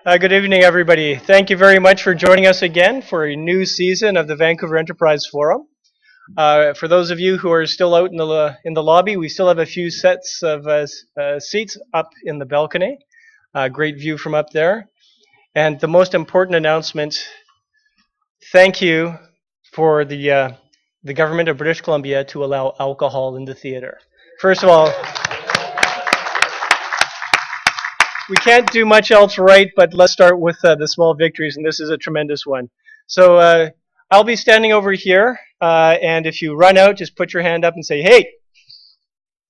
Good evening, everybody. Thank you very much for joining us again for a new season of the Vancouver Enterprise Forum. For those of you who are still out in the lobby, we still have a few sets of seats up in the balcony. Great view from up there. And the most important announcement, thank you for the government of British Columbia to allow alcohol in the theater. First of all, we can't do much else right, but let's start with the small victories, and this is a tremendous one. So I'll be standing over here, and if you run out, just put your hand up and say, hey,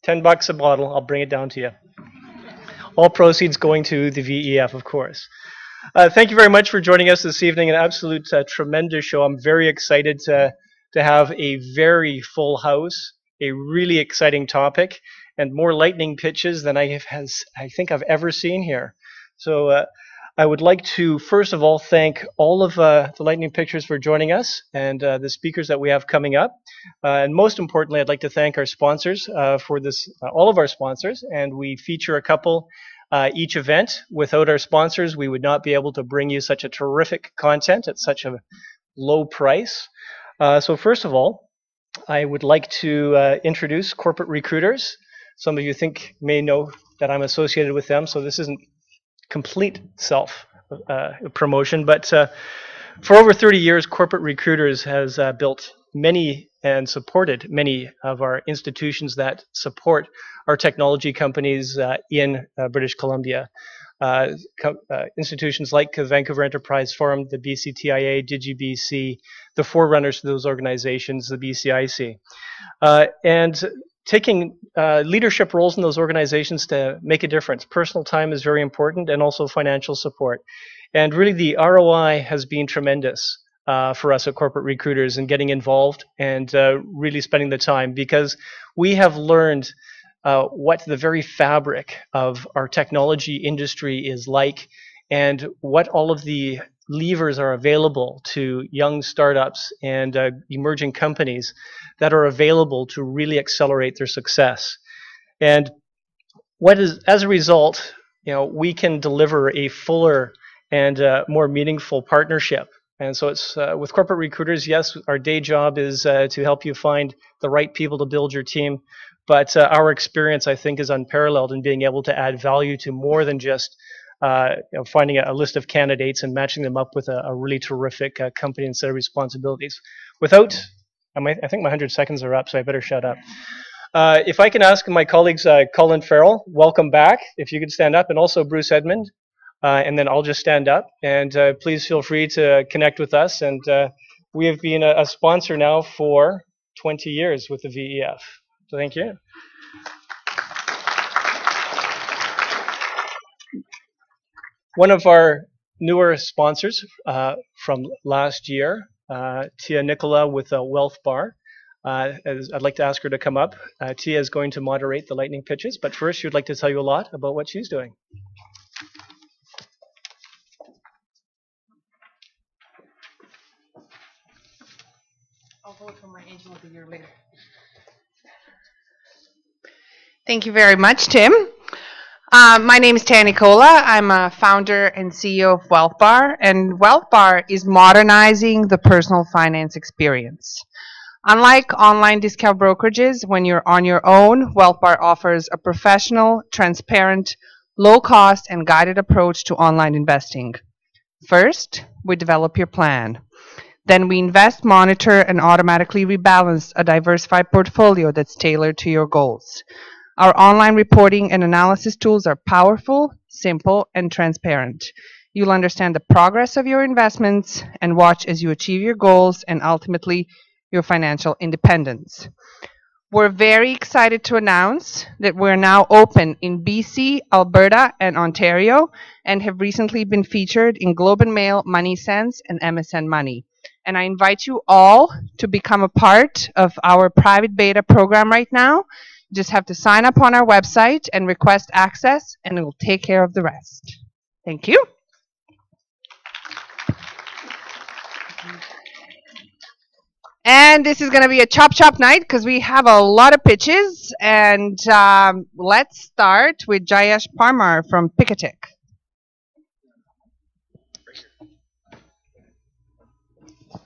$10 a bottle, I'll bring it down to you. All proceeds going to the VEF, of course. Thank you very much for joining us this evening, an absolute tremendous show. I'm very excited to have a very full house, a really exciting topic, and more lightning pitches than I think I've ever seen here. So I would like to, first of all, thank all of the lightning pitchers for joining us and the speakers that we have coming up. And most importantly, I'd like to thank our sponsors for this, all of our sponsors, and we feature a couple each event. Without our sponsors, we would not be able to bring you such a terrific content at such a low price. So first of all, I would like to introduce Corporate Recruiters. Some of you may know that I'm associated with them, so this isn't complete self-promotion, but for over 30 years, Corporate Recruiters has built many and supported many of our institutions that support our technology companies in British Columbia. Institutions like the Vancouver Enterprise Forum, the BCTIA, DigiBC, the forerunners to those organizations, the BCIC. And taking leadership roles in those organizations to make a difference. Personal time is very important, and also financial support. And really the ROI has been tremendous for us at Corporate Recruiters in getting involved and really spending the time, because we have learned what the very fabric of our technology industry is like, and what all of the levers are available to young startups and emerging companies that are available to really accelerate their success. And as a result, we can deliver a fuller and more meaningful partnership. And so it's with Corporate Recruiters, yes, our day job is to help you find the right people to build your team. But our experience, I think, is unparalleled in being able to add value to more than just finding a list of candidates and matching them up with a really terrific company and set of responsibilities. I think my 100 seconds are up, so I better shut up. If I can ask my colleagues, Colin Farrell, welcome back, if you could stand up, and also Bruce Edmond, and then I'll just stand up. And please feel free to connect with us. And we have been a sponsor now for 20 years with the VEF. So thank you. One of our newer sponsors from last year, Tia Nicola with Wealth Bar. I'd like to ask her to come up. Tia is going to moderate the lightning pitches, but first she would like to tell you a lot about what she's doing. I'll vote for my angel of the year later. Thank you very much, Tim. My name is Tia Nicola. I'm a founder and CEO of Wealth Bar, and Wealth Bar is modernizing the personal finance experience. Unlike online discount brokerages, when you're on your own, Wealth Bar offers a professional, transparent, low-cost, and guided approach to online investing. First, we develop your plan. Then we invest, monitor, and automatically rebalance a diversified portfolio that's tailored to your goals. Our online reporting and analysis tools are powerful, simple, and transparent. You'll understand the progress of your investments and watch as you achieve your goals and ultimately your financial independence. We're very excited to announce that we're now open in BC, Alberta, and Ontario, and have recently been featured in Globe and Mail, Money Sense, and MSN Money. And I invite you all to become a part of our private beta program right now. You just have to sign up on our website and request access, and it will take care of the rest. Thank you. And this is going to be a chop night because we have a lot of pitches. And let's start with Jayesh Parmar from Picatic.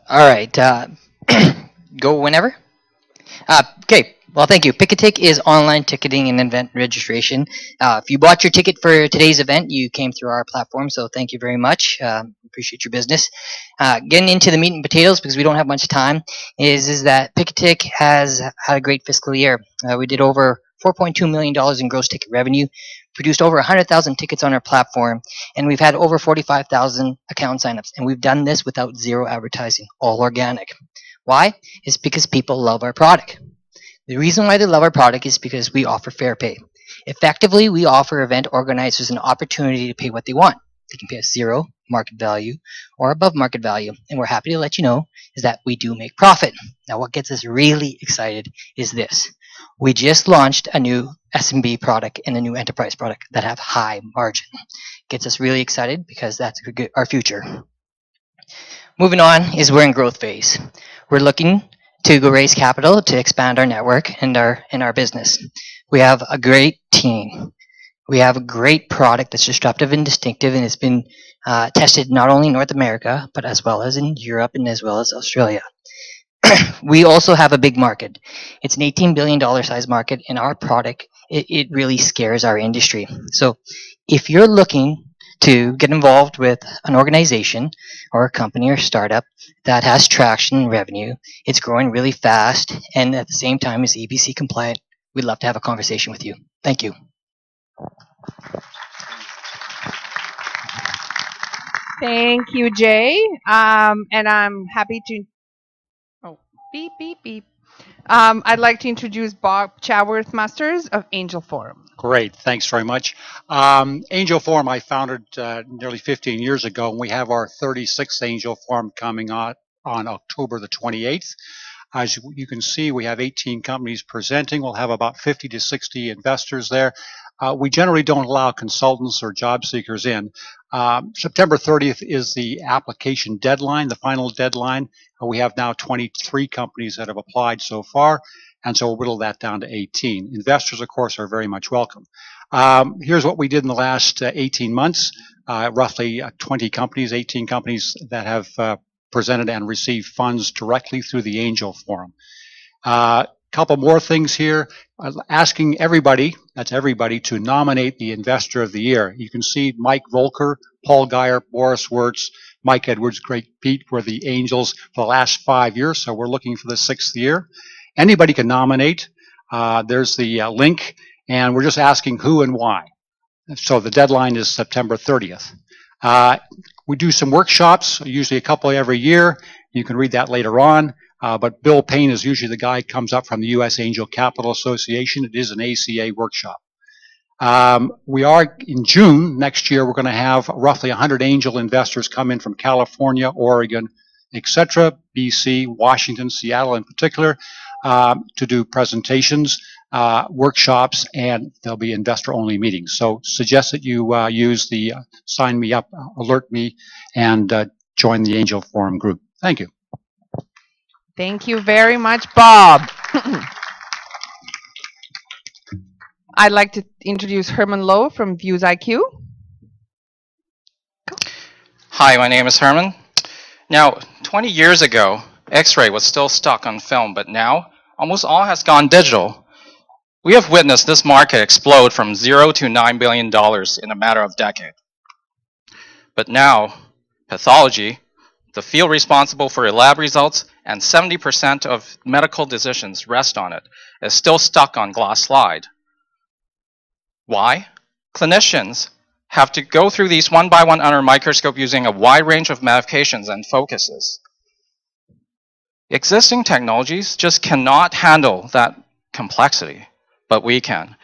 All right. Go whenever. Okay. Well, thank you. Picatic is online ticketing and event registration. If you bought your ticket for today's event, you came through our platform, so thank you very much. Appreciate your business. Getting into the meat and potatoes, because we don't have much time, is that Picatic has had a great fiscal year. We did over $4.2 million in gross ticket revenue, produced over 100,000 tickets on our platform, and we've had over 45,000 account signups. And we've done this without zero advertising, all organic. Why? It's because people love our product. The reason why they love our product is because we offer fair pay. Effectively, we offer event organizers an opportunity to pay what they want. They can pay us zero market value or above market value. And we're happy to let you know is that we do make profit. Now, what gets us really excited is this. We just launched a new SMB product and a new enterprise product that have high margin. Gets us really excited because that's our future. Moving on is we're in growth phase. We're looking to go raise capital to expand our network and our business. We have a great team. We have a great product that's disruptive and distinctive, and it's been tested not only in North America, but as well as in Europe and as well as Australia. We also have a big market. It's an $18 billion size market, and our product, it really scares our industry. So if you're looking to get involved with an organization or a company or startup that has traction and revenue, it's growing really fast, and at the same time is EBC compliant, we'd love to have a conversation with you. Thank you. Thank you, Jay. And I'm happy to. Oh, beep, beep, beep. I'd like to introduce Bob Chaworth-Musters of Angel Forum. Great, thanks very much. Angel Forum I founded nearly 15 years ago, and we have our 36th Angel Forum coming on October the 28th. As you can see, we have 18 companies presenting. We'll have about 50 to 60 investors there. We generally don't allow consultants or job seekers in. September 30th is the application deadline, the final deadline. We have now 23 companies that have applied so far, and so we'll whittle that down to 18. Investors, of course, are very much welcome. Here's what we did in the last 18 months. Roughly 20 companies, 18 companies that have presented and received funds directly through the Angel Forum. Couple more things here. Asking everybody, that's everybody, to nominate the Investor of the Year. You can see Mike Volker, Paul Geyer, Boris Wirtz, Mike Edwards, Great Pete were the Angels for the last 5 years, so we're looking for the 6th year. Anybody can nominate. There's the link, and we're just asking who and why. So the deadline is September 30th. We do some workshops, usually a couple every year. You can read that later on. But Bill Payne is usually the guy who comes up from the U.S. Angel Capital Association. It is an ACA workshop. We are in June next year. We're going to have roughly 100 angel investors come in from California, Oregon, etc., BC, Washington, Seattle in particular, to do presentations, workshops, and there'll be investor-only meetings. So suggest that you use the sign me up, alert me, and join the Angel Forum group. Thank you. Thank you very much, Bob. I'd like to introduce Herman Lowe from ViewsIQ. Hi, my name is Herman. Now, 20 years ago, X-ray was still stuck on film, but now almost all has gone digital. We have witnessed this market explode from $0 to $9 billion in a matter of decades. But now, pathology, the field responsible for lab results, and 70% of medical decisions rest on it, is still stuck on glass slide. Why? Clinicians have to go through these one by one under a microscope using a wide range of magnifications and focuses. Existing technologies just cannot handle that complexity, but we can.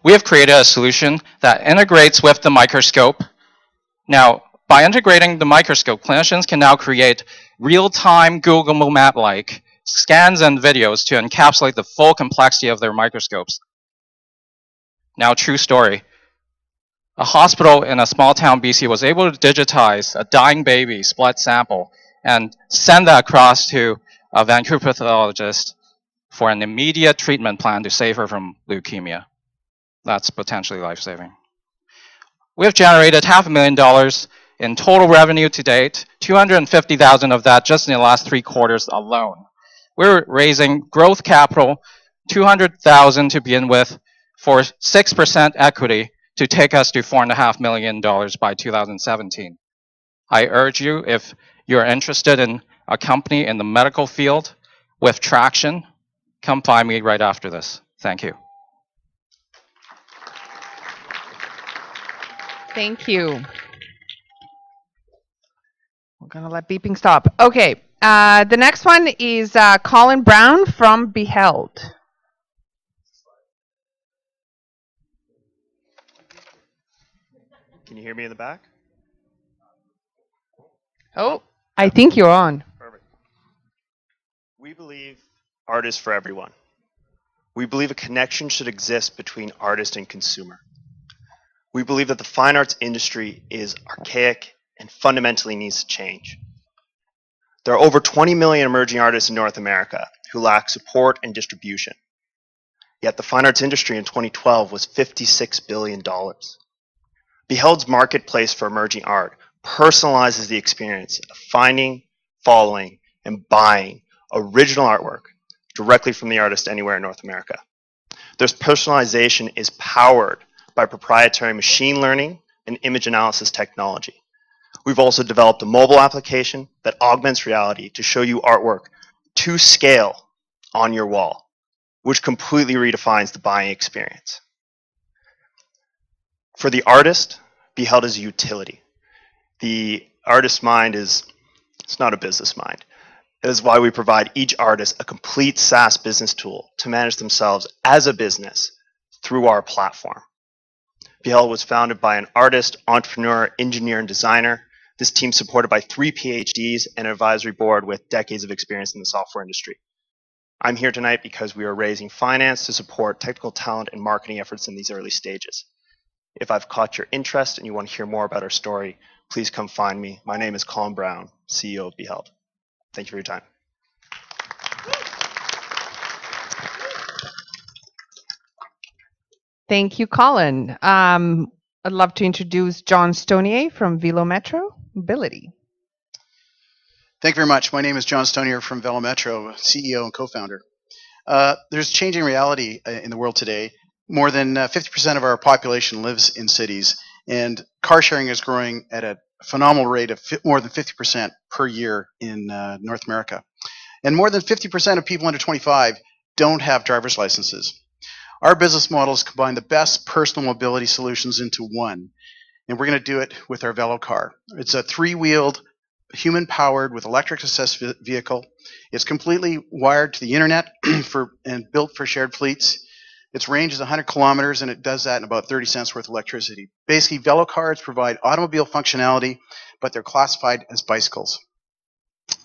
We have created a solution that integrates with the microscope. Now, by integrating the microscope, clinicians can now create real-time Google Map-like scans and videos to encapsulate the full complexity of their microscopes. Now, true story. A hospital in a small town, BC, was able to digitize a dying baby's blood sample and send that across to a Vancouver pathologist for an immediate treatment plan to save her from leukemia. That's potentially life-saving. We have generated $500,000 in total revenue to date, 250,000 of that just in the last 3 quarters alone. We're raising growth capital, 200,000 to begin with, for 6% equity to take us to $4.5 million by 2017. I urge you, if you're interested in a company in the medical field with traction, come find me right after this. Thank you. Thank you. We're going to let beeping stop. Okay. The next one is Colin Brown from Beheld. Can you hear me in the back? Oh, I think you're on. Perfect. We believe art is for everyone. We believe a connection should exist between artist and consumer. We believe that the fine arts industry is archaic and fundamentally needs to change. There are over 20 million emerging artists in North America who lack support and distribution. Yet the fine arts industry in 2012 was $56 billion. Beheld's marketplace for emerging art personalizes the experience of finding, following, and buying original artwork directly from the artist anywhere in North America. This personalization is powered by proprietary machine learning and image analysis technology. We've also developed a mobile application that augments reality to show you artwork to scale on your wall, which completely redefines the buying experience. For the artist, Beheld is a utility. The artist's mind it's not a business mind. That is why we provide each artist a complete SaaS business tool to manage themselves as a business through our platform. Beheld was founded by an artist, entrepreneur, engineer, and designer. This team supported by 3 PhDs and an advisory board with decades of experience in the software industry. I'm here tonight because we are raising finance to support technical talent and marketing efforts in these early stages. If I've caught your interest and you want to hear more about our story, please come find me. My name is Colin Brown, CEO of Beheld. Thank you for your time. Thank you, Colin. I'd love to introduce John Stonier from VeloMetro Mobility. Thank you very much. My name is John Stonier from VeloMetro, CEO and co-founder. There's changing reality in the world today. More than 50% of our population lives in cities, and car sharing is growing at a phenomenal rate of more than 50% per year in North America. And more than 50% of people under 25 don't have driver's licenses. Our business models combine the best personal mobility solutions into one, and we're going to do it with our Velo car. It's a 3-wheeled, human-powered with electric-assist vehicle. It's completely wired to the internet and built for shared fleets. Its range is 100 kilometers, and it does that in about 30 cents worth of electricity. Basically, Velo cars provide automobile functionality, but they're classified as bicycles.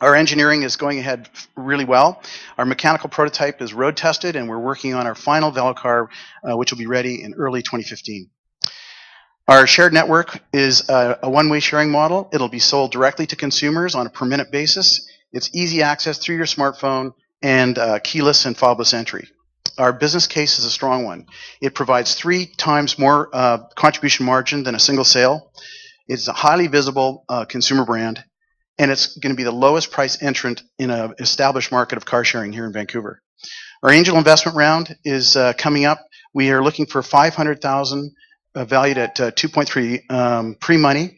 Our engineering is going ahead really well. Our mechanical prototype is road tested, and we're working on our final Velo car, which will be ready in early 2015. Our shared network is a one-way sharing model. It'll be sold directly to consumers on a per-minute basis. It's easy access through your smartphone and keyless and fobless entry. Our business case is a strong one. It provides 3 times more contribution margin than a single sale. It's a highly visible consumer brand, and it's going to be the lowest price entrant in an established market of car sharing here in Vancouver. Our angel investment round is coming up. We are looking for $500,000 valued at 2.3 pre-money.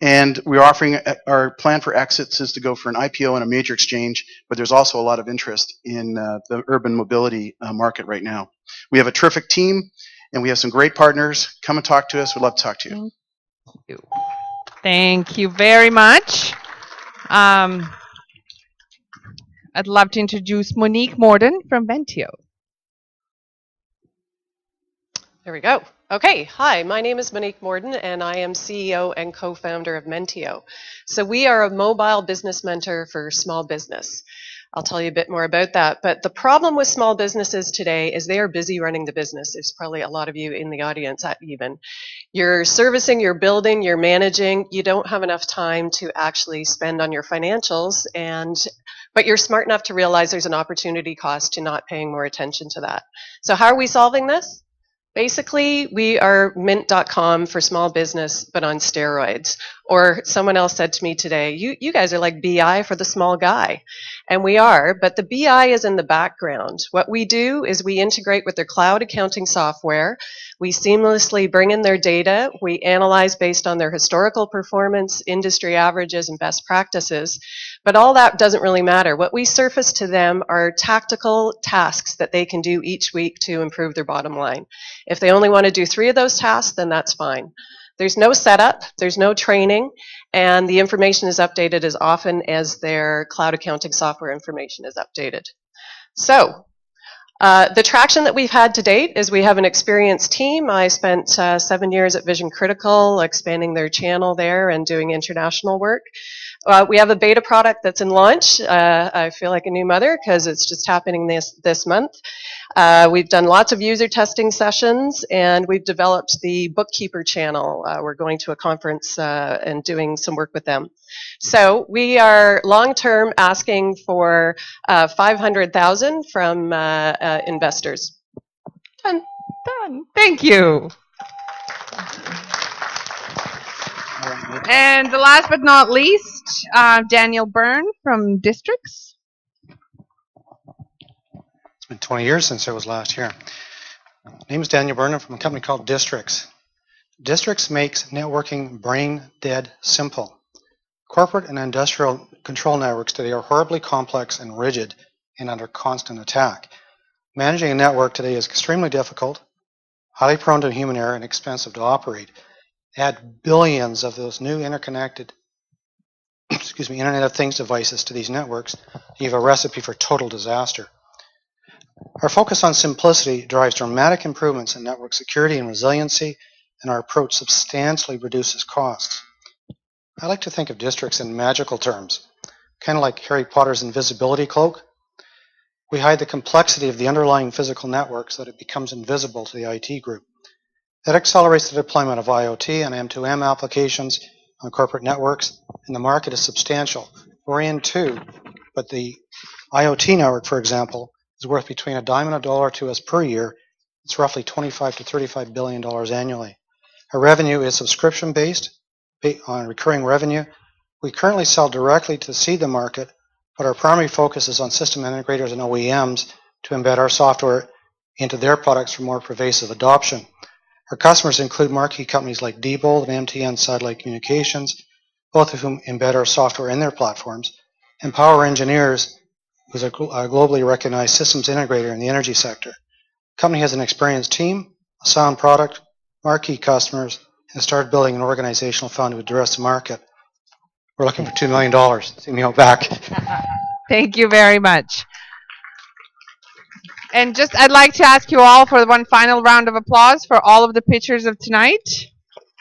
And we're offering, our plan for exits is to go for an IPO and a major exchange, but there's also a lot of interest in the urban mobility market right now. We have a terrific team, and we have some great partners. Come and talk to us. We'd love to talk to you. Thank you. Thank you very much. I'd love to introduce Monique Morden from Mentio. There we go. Okay, hi, my name is Monique Morden, and I am CEO and co-founder of Mentio. So we are a mobile business mentor for small business. I'll tell you a bit more about that. But the problem with small businesses today is they are busy running the business. There's probably a lot of you in the audience even. You're servicing, you're building, you're managing. You don't have enough time to actually spend on your financials, but you're smart enough to realize there's an opportunity cost to not paying more attention to that. So how are we solving this? Basically, we are mint.com for small business, but on steroids. Or someone else said to me today, you guys are like BI for the small guy. And we are, but the BI is in the background. What we do is we integrate with their cloud accounting software. We seamlessly bring in their data. We analyze based on their historical performance, industry averages, and best practices. But all that doesn't really matter. What we surface to them are tactical tasks that they can do each week to improve their bottom line. If they only want to do 3 of those tasks, then that's fine. There's no setup, there's no training, and the information is updated as often as their cloud accounting software information is updated. So, the traction that we've had to date is we have an experienced team. I spent 7 years at Vision Critical, expanding their channel there and doing international work. We have a beta product that's in launch. I feel like a new mother because it's just happening this month. We've done lots of user testing sessions, and we've developed the bookkeeper channel. We're going to a conference and doing some work with them. So we are long-term asking for $500,000 from investors. Done. Done. Thank you. And the last but not least, Daniel Byrne from Distrix. It's been 20 years since I was last here. My name is Daniel Byrne. I'm from a company called Distrix. Distrix makes networking brain dead simple. Corporate and industrial control networks today are horribly complex and rigid and under constant attack. Managing a network today is extremely difficult, highly prone to human error, and expensive to operate. Add billions of those new interconnected Internet of Things devices to these networks, you have a recipe for total disaster. Our focus on simplicity drives dramatic improvements in network security and resiliency, and our approach substantially reduces costs. I like to think of Distrix in magical terms, kind of like Harry Potter's invisibility cloak. We hide the complexity of the underlying physical network so that it becomes invisible to the IT group. That accelerates the deployment of IoT and M2M applications on corporate networks, and the market is substantial. We're in too, but the IoT network, for example, is worth between a dime and a dollar to us per year. It's roughly $25 to $35 billion annually. Our revenue is subscription-based on recurring revenue. We currently sell directly to seed the market, but our primary focus is on system integrators and OEMs to embed our software into their products for more pervasive adoption. Our customers include marquee companies like Diebold and MTN Satellite Communications, both of whom embed our software in their platforms, and Power Engineers, who's a globally recognized systems integrator in the energy sector. The company has an experienced team, a sound product, marquee customers, and started building an organizational fund to address the market. We're looking for $2 million. See me out back. Thank you very much. And just, I'd like to ask you all for one final round of applause for all of the pictures of tonight.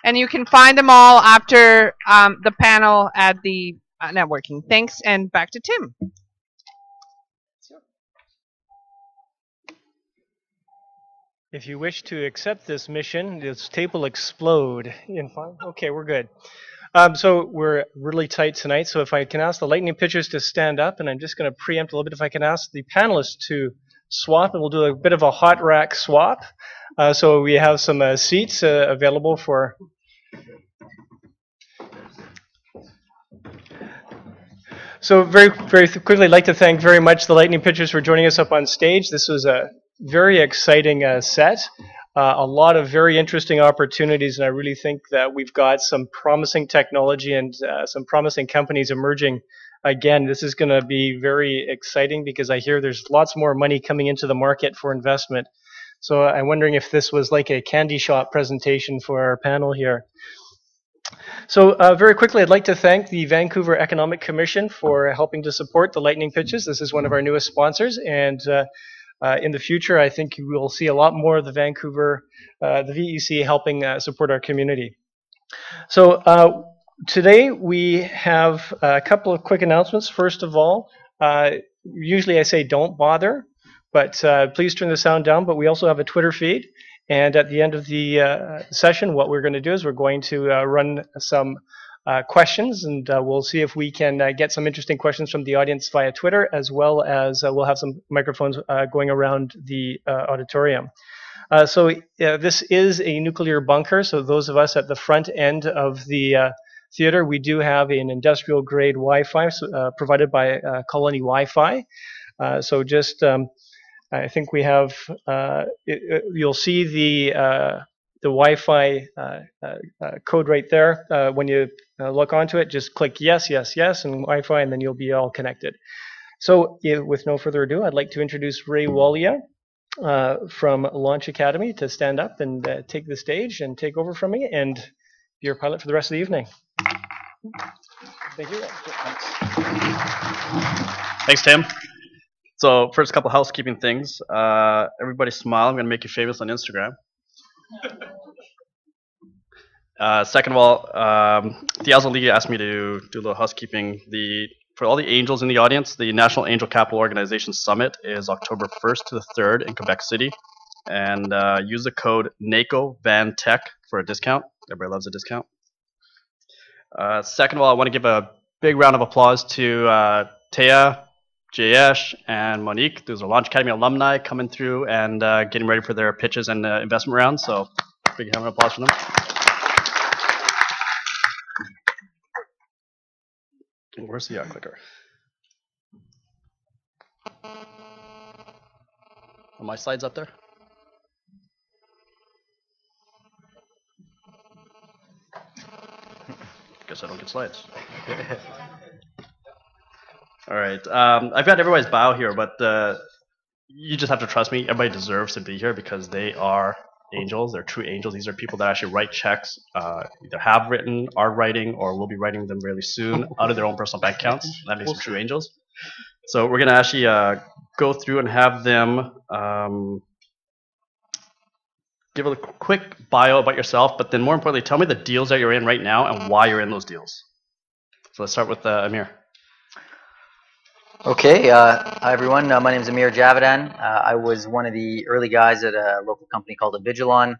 And you can find them all after the panel at the networking. Thanks, and back to Tim. If you wish to accept this mission, this tape will explode in 5. Okay, we're good. So we're really tight tonight, so if I can ask the lightning pitchers to stand up, and I'm just going to preempt a little bit, if I can ask the panelists to swap, and we'll do a bit of a hot rack swap. So we have some seats available for... So very quickly, I'd like to thank very much the lightning pitchers for joining us up on stage. This was a very exciting set. A lot of very interesting opportunities, and I really think that we've got some promising technology and some promising companies emerging. Again, this is going to be very exciting because I hear there's lots more money coming into the market for investment. So I'm wondering if this was like a candy shop presentation for our panel here. So very quickly, I'd like to thank the Vancouver Economic Commission for helping to support the lightning pitches. This is one of our newest sponsors, and in the future, I think we will see a lot more of the Vancouver, the VEC helping support our community. So today we have a couple of quick announcements. First of all, usually I say don't bother, but please turn the sound down. But we also have a Twitter feed. And at the end of the session, what we're going to do is we're going to run some questions, and we'll see if we can get some interesting questions from the audience via Twitter, as well as we'll have some microphones going around the auditorium. This is a nuclear bunker. So those of us at the front end of the theater, we do have an industrial grade Wi-Fi provided by Colony Wi-Fi. I think we have. You'll see the Wi-Fi code right there. When you look onto it, just click yes, yes, yes, and Wi-Fi, and then you'll be all connected. So, with no further ado, I'd like to introduce Ray Walia from Launch Academy to stand up and take the stage and take over from me and be your pilot for the rest of the evening. Thank you. Thanks, Tim. So first, a couple housekeeping things. Everybody smile. I'm going to make you famous on Instagram. Second of all, the Diazo League asked me to do a little housekeeping. For all the angels in the audience, the National Angel Capital Organization Summit is October 1st to the 3rd in Quebec City. And use the code NACOVANTECH for a discount. Everybody loves a discount. Second of all, I want to give a big round of applause to Taya, Jayesh, and Monique. Those are Launch Academy alumni coming through and getting ready for their pitches and investment rounds. So big round of applause for them. Where's the clicker? Are my slides up there? Guess I don't get slides. All right. I've got everybody's bio here, but you just have to trust me. Everybody deserves to be here because they are angels. They're true angels. These are people that actually write checks, either have written, are writing, or will be writing them really soon out of their own personal bank accounts. That makes them true angels. So we're going to actually go through and have them give a quick bio about yourself, but then more importantly, tell me the deals that you're in right now and why you're in those deals. So let's start with Amir. Okay, hi everyone. My name is Amir Javidan. I was one of the early guys at a local company called Avigilon.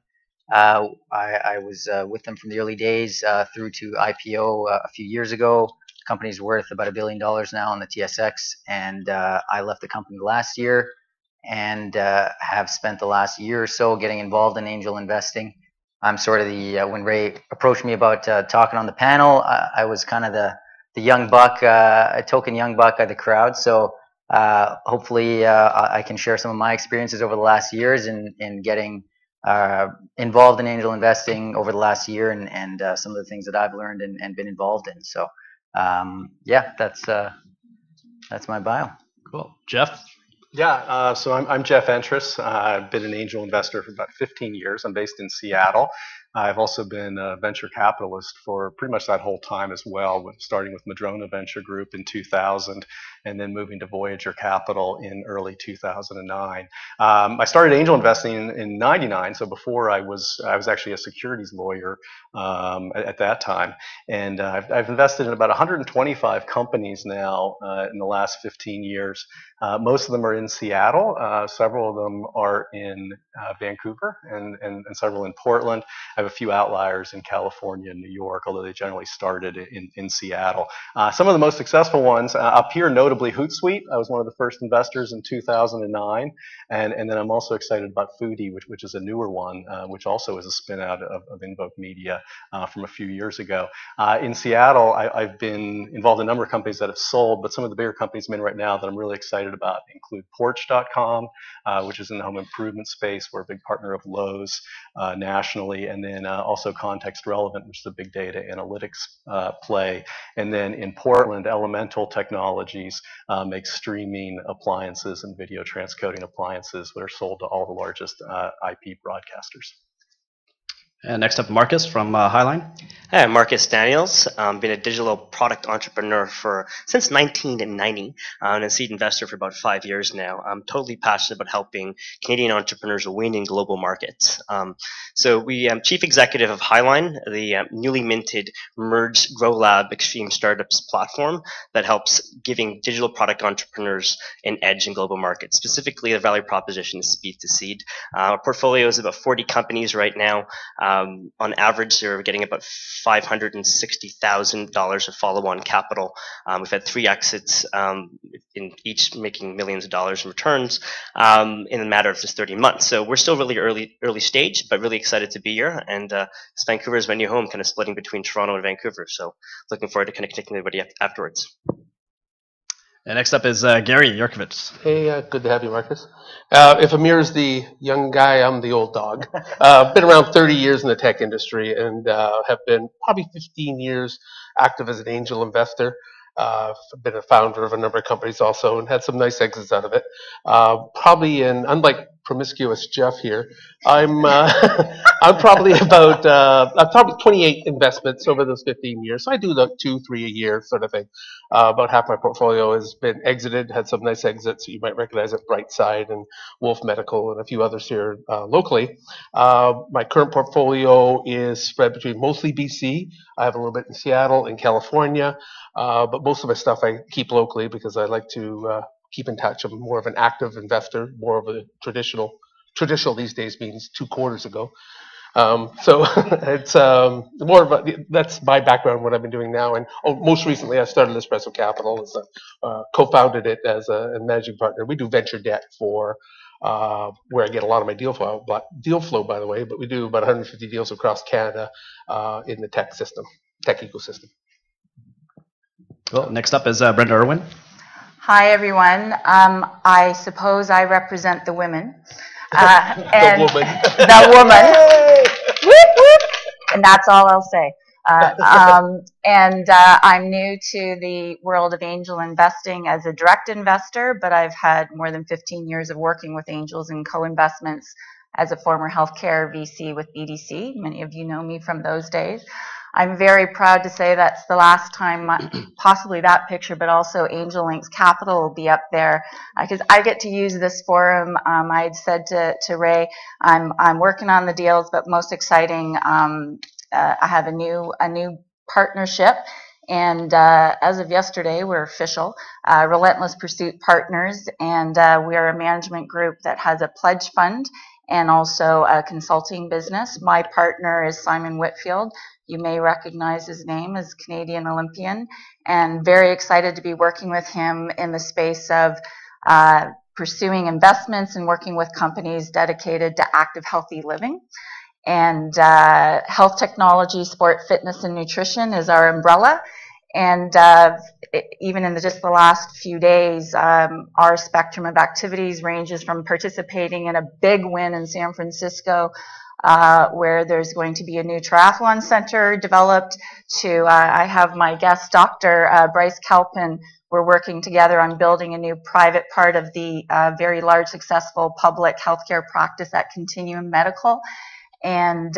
I was with them from the early days through to IPO a few years ago. The company's worth about $1 billion now on the TSX, and I left the company last year and have spent the last year or so getting involved in angel investing. I'm sort of the, when Ray approached me about talking on the panel, I was kind of the young buck, a token young buck of the crowd. So hopefully I can share some of my experiences over the last years in getting involved in angel investing over the last year and some of the things that I've learned and been involved in. So yeah, that's my bio. Cool. Geoff? Yeah, so I'm Geoff Entress. I've been an angel investor for about 15 years. I'm based in Seattle. I've also been a venture capitalist for pretty much that whole time as well, starting with Madrona Venture Group in 2000 and then moving to Voyager Capital in early 2009. I started angel investing in 99, so before I was actually a securities lawyer at that time. And I've invested in about 125 companies now in the last 15 years. Most of them are in Seattle. Several of them are in Vancouver and several in Portland. I have a few outliers in California and New York, although they generally started in Seattle. Some of the most successful ones up here, notably Hootsuite. I was one of the first investors in 2009. And then I'm also excited about Foodie, which is a newer one, which also is a spin out of Invoke Media from a few years ago. In Seattle, I've been involved in a number of companies that have sold, but some of the bigger companies I'm in right now that I'm really excited about include Porch.com, which is in the home improvement space. We're a big partner of Lowe's nationally, and then also Context Relevant, which is a big data analytics play. And then in Portland, Elemental Technologies makes streaming appliances and video transcoding appliances that are sold to all the largest IP broadcasters. And next up, Marcus from HIGHLINE. Hi, I'm Marcus Daniels. Been a digital product entrepreneur since 1990 and a seed investor for about 5 years now. I'm totally passionate about helping Canadian entrepreneurs win in global markets. So I'm chief executive of HIGHLINE, the newly minted Merge Grow Lab Extreme Startups platform that helps giving digital product entrepreneurs an edge in global markets. Specifically, the value proposition is speed to seed. Our portfolio is about 40 companies right now. On average, they're getting about $560,000 of follow-on capital. We've had 3 exits, in each making millions of dollars in returns in a matter of just 30 months. So we're still really early stage, but really excited to be here. And Vancouver is my new home, kind of splitting between Toronto and Vancouver. So looking forward to kind of connecting with everybody afterwards. And next up is Gary Yurkovich. Hey, good to have you, Marcus. If Amir's the young guy, I'm the old dog. Been around 30 years in the tech industry and have been probably 15 years active as an angel investor. I've been a founder of a number of companies also and had some nice exits out of it. Probably unlike promiscuous Geoff here, I'm probably about I'm probably 28 investments over those 15 years. So I do like 2, 3 a year sort of thing. About half my portfolio has been exited, had some nice exits. You might recognize it, Brightside and Wolf Medical and a few others here locally. My current portfolio is spread between mostly BC. I have a little bit in Seattle and California, but most of my stuff I keep locally because I like to keep in touch. I'm more of an active investor, more of a traditional these days means 2 quarters ago. So it's more of that's my background, what I've been doing now. And most recently, I started Espresso Capital, as co-founded it as a managing partner. We do venture debt for where I get a lot of my deal flow, by the way. But we do about 150 deals across Canada in the tech ecosystem. Cool. Next up is Brenda Irwin. Hi, everyone. I suppose I represent the women. And the woman. The woman. Whoop, whoop. And that's all I'll say. I'm new to the world of angel investing as a direct investor, but I've had more than 15 years of working with angels and co-investments as a former healthcare VC with BDC. Many of you know me from those days. I'm very proud to say that's the last time, possibly that picture, but also Angel Link's Capital will be up there because I get to use this forum. I had said to Ray, I'm working on the deals, but most exciting, I have a new partnership. And as of yesterday, we're official, Relentless Pursuit Partners, and we are a management group that has a pledge fund and also a consulting business. My partner is Simon Whitfield. You may recognize his name as Canadian Olympian, and very excited to be working with him in the space of pursuing investments and working with companies dedicated to active, healthy living. And health technology, sport, fitness, and nutrition is our umbrella. And even in just the last few days, our spectrum of activities ranges from participating in a big win in San Francisco, where there's going to be a new triathlon center developed, to I have my guest doctor, Bryce Kalpin. We're working together on building a new private part of the very large, successful public healthcare practice at Continuum Medical. And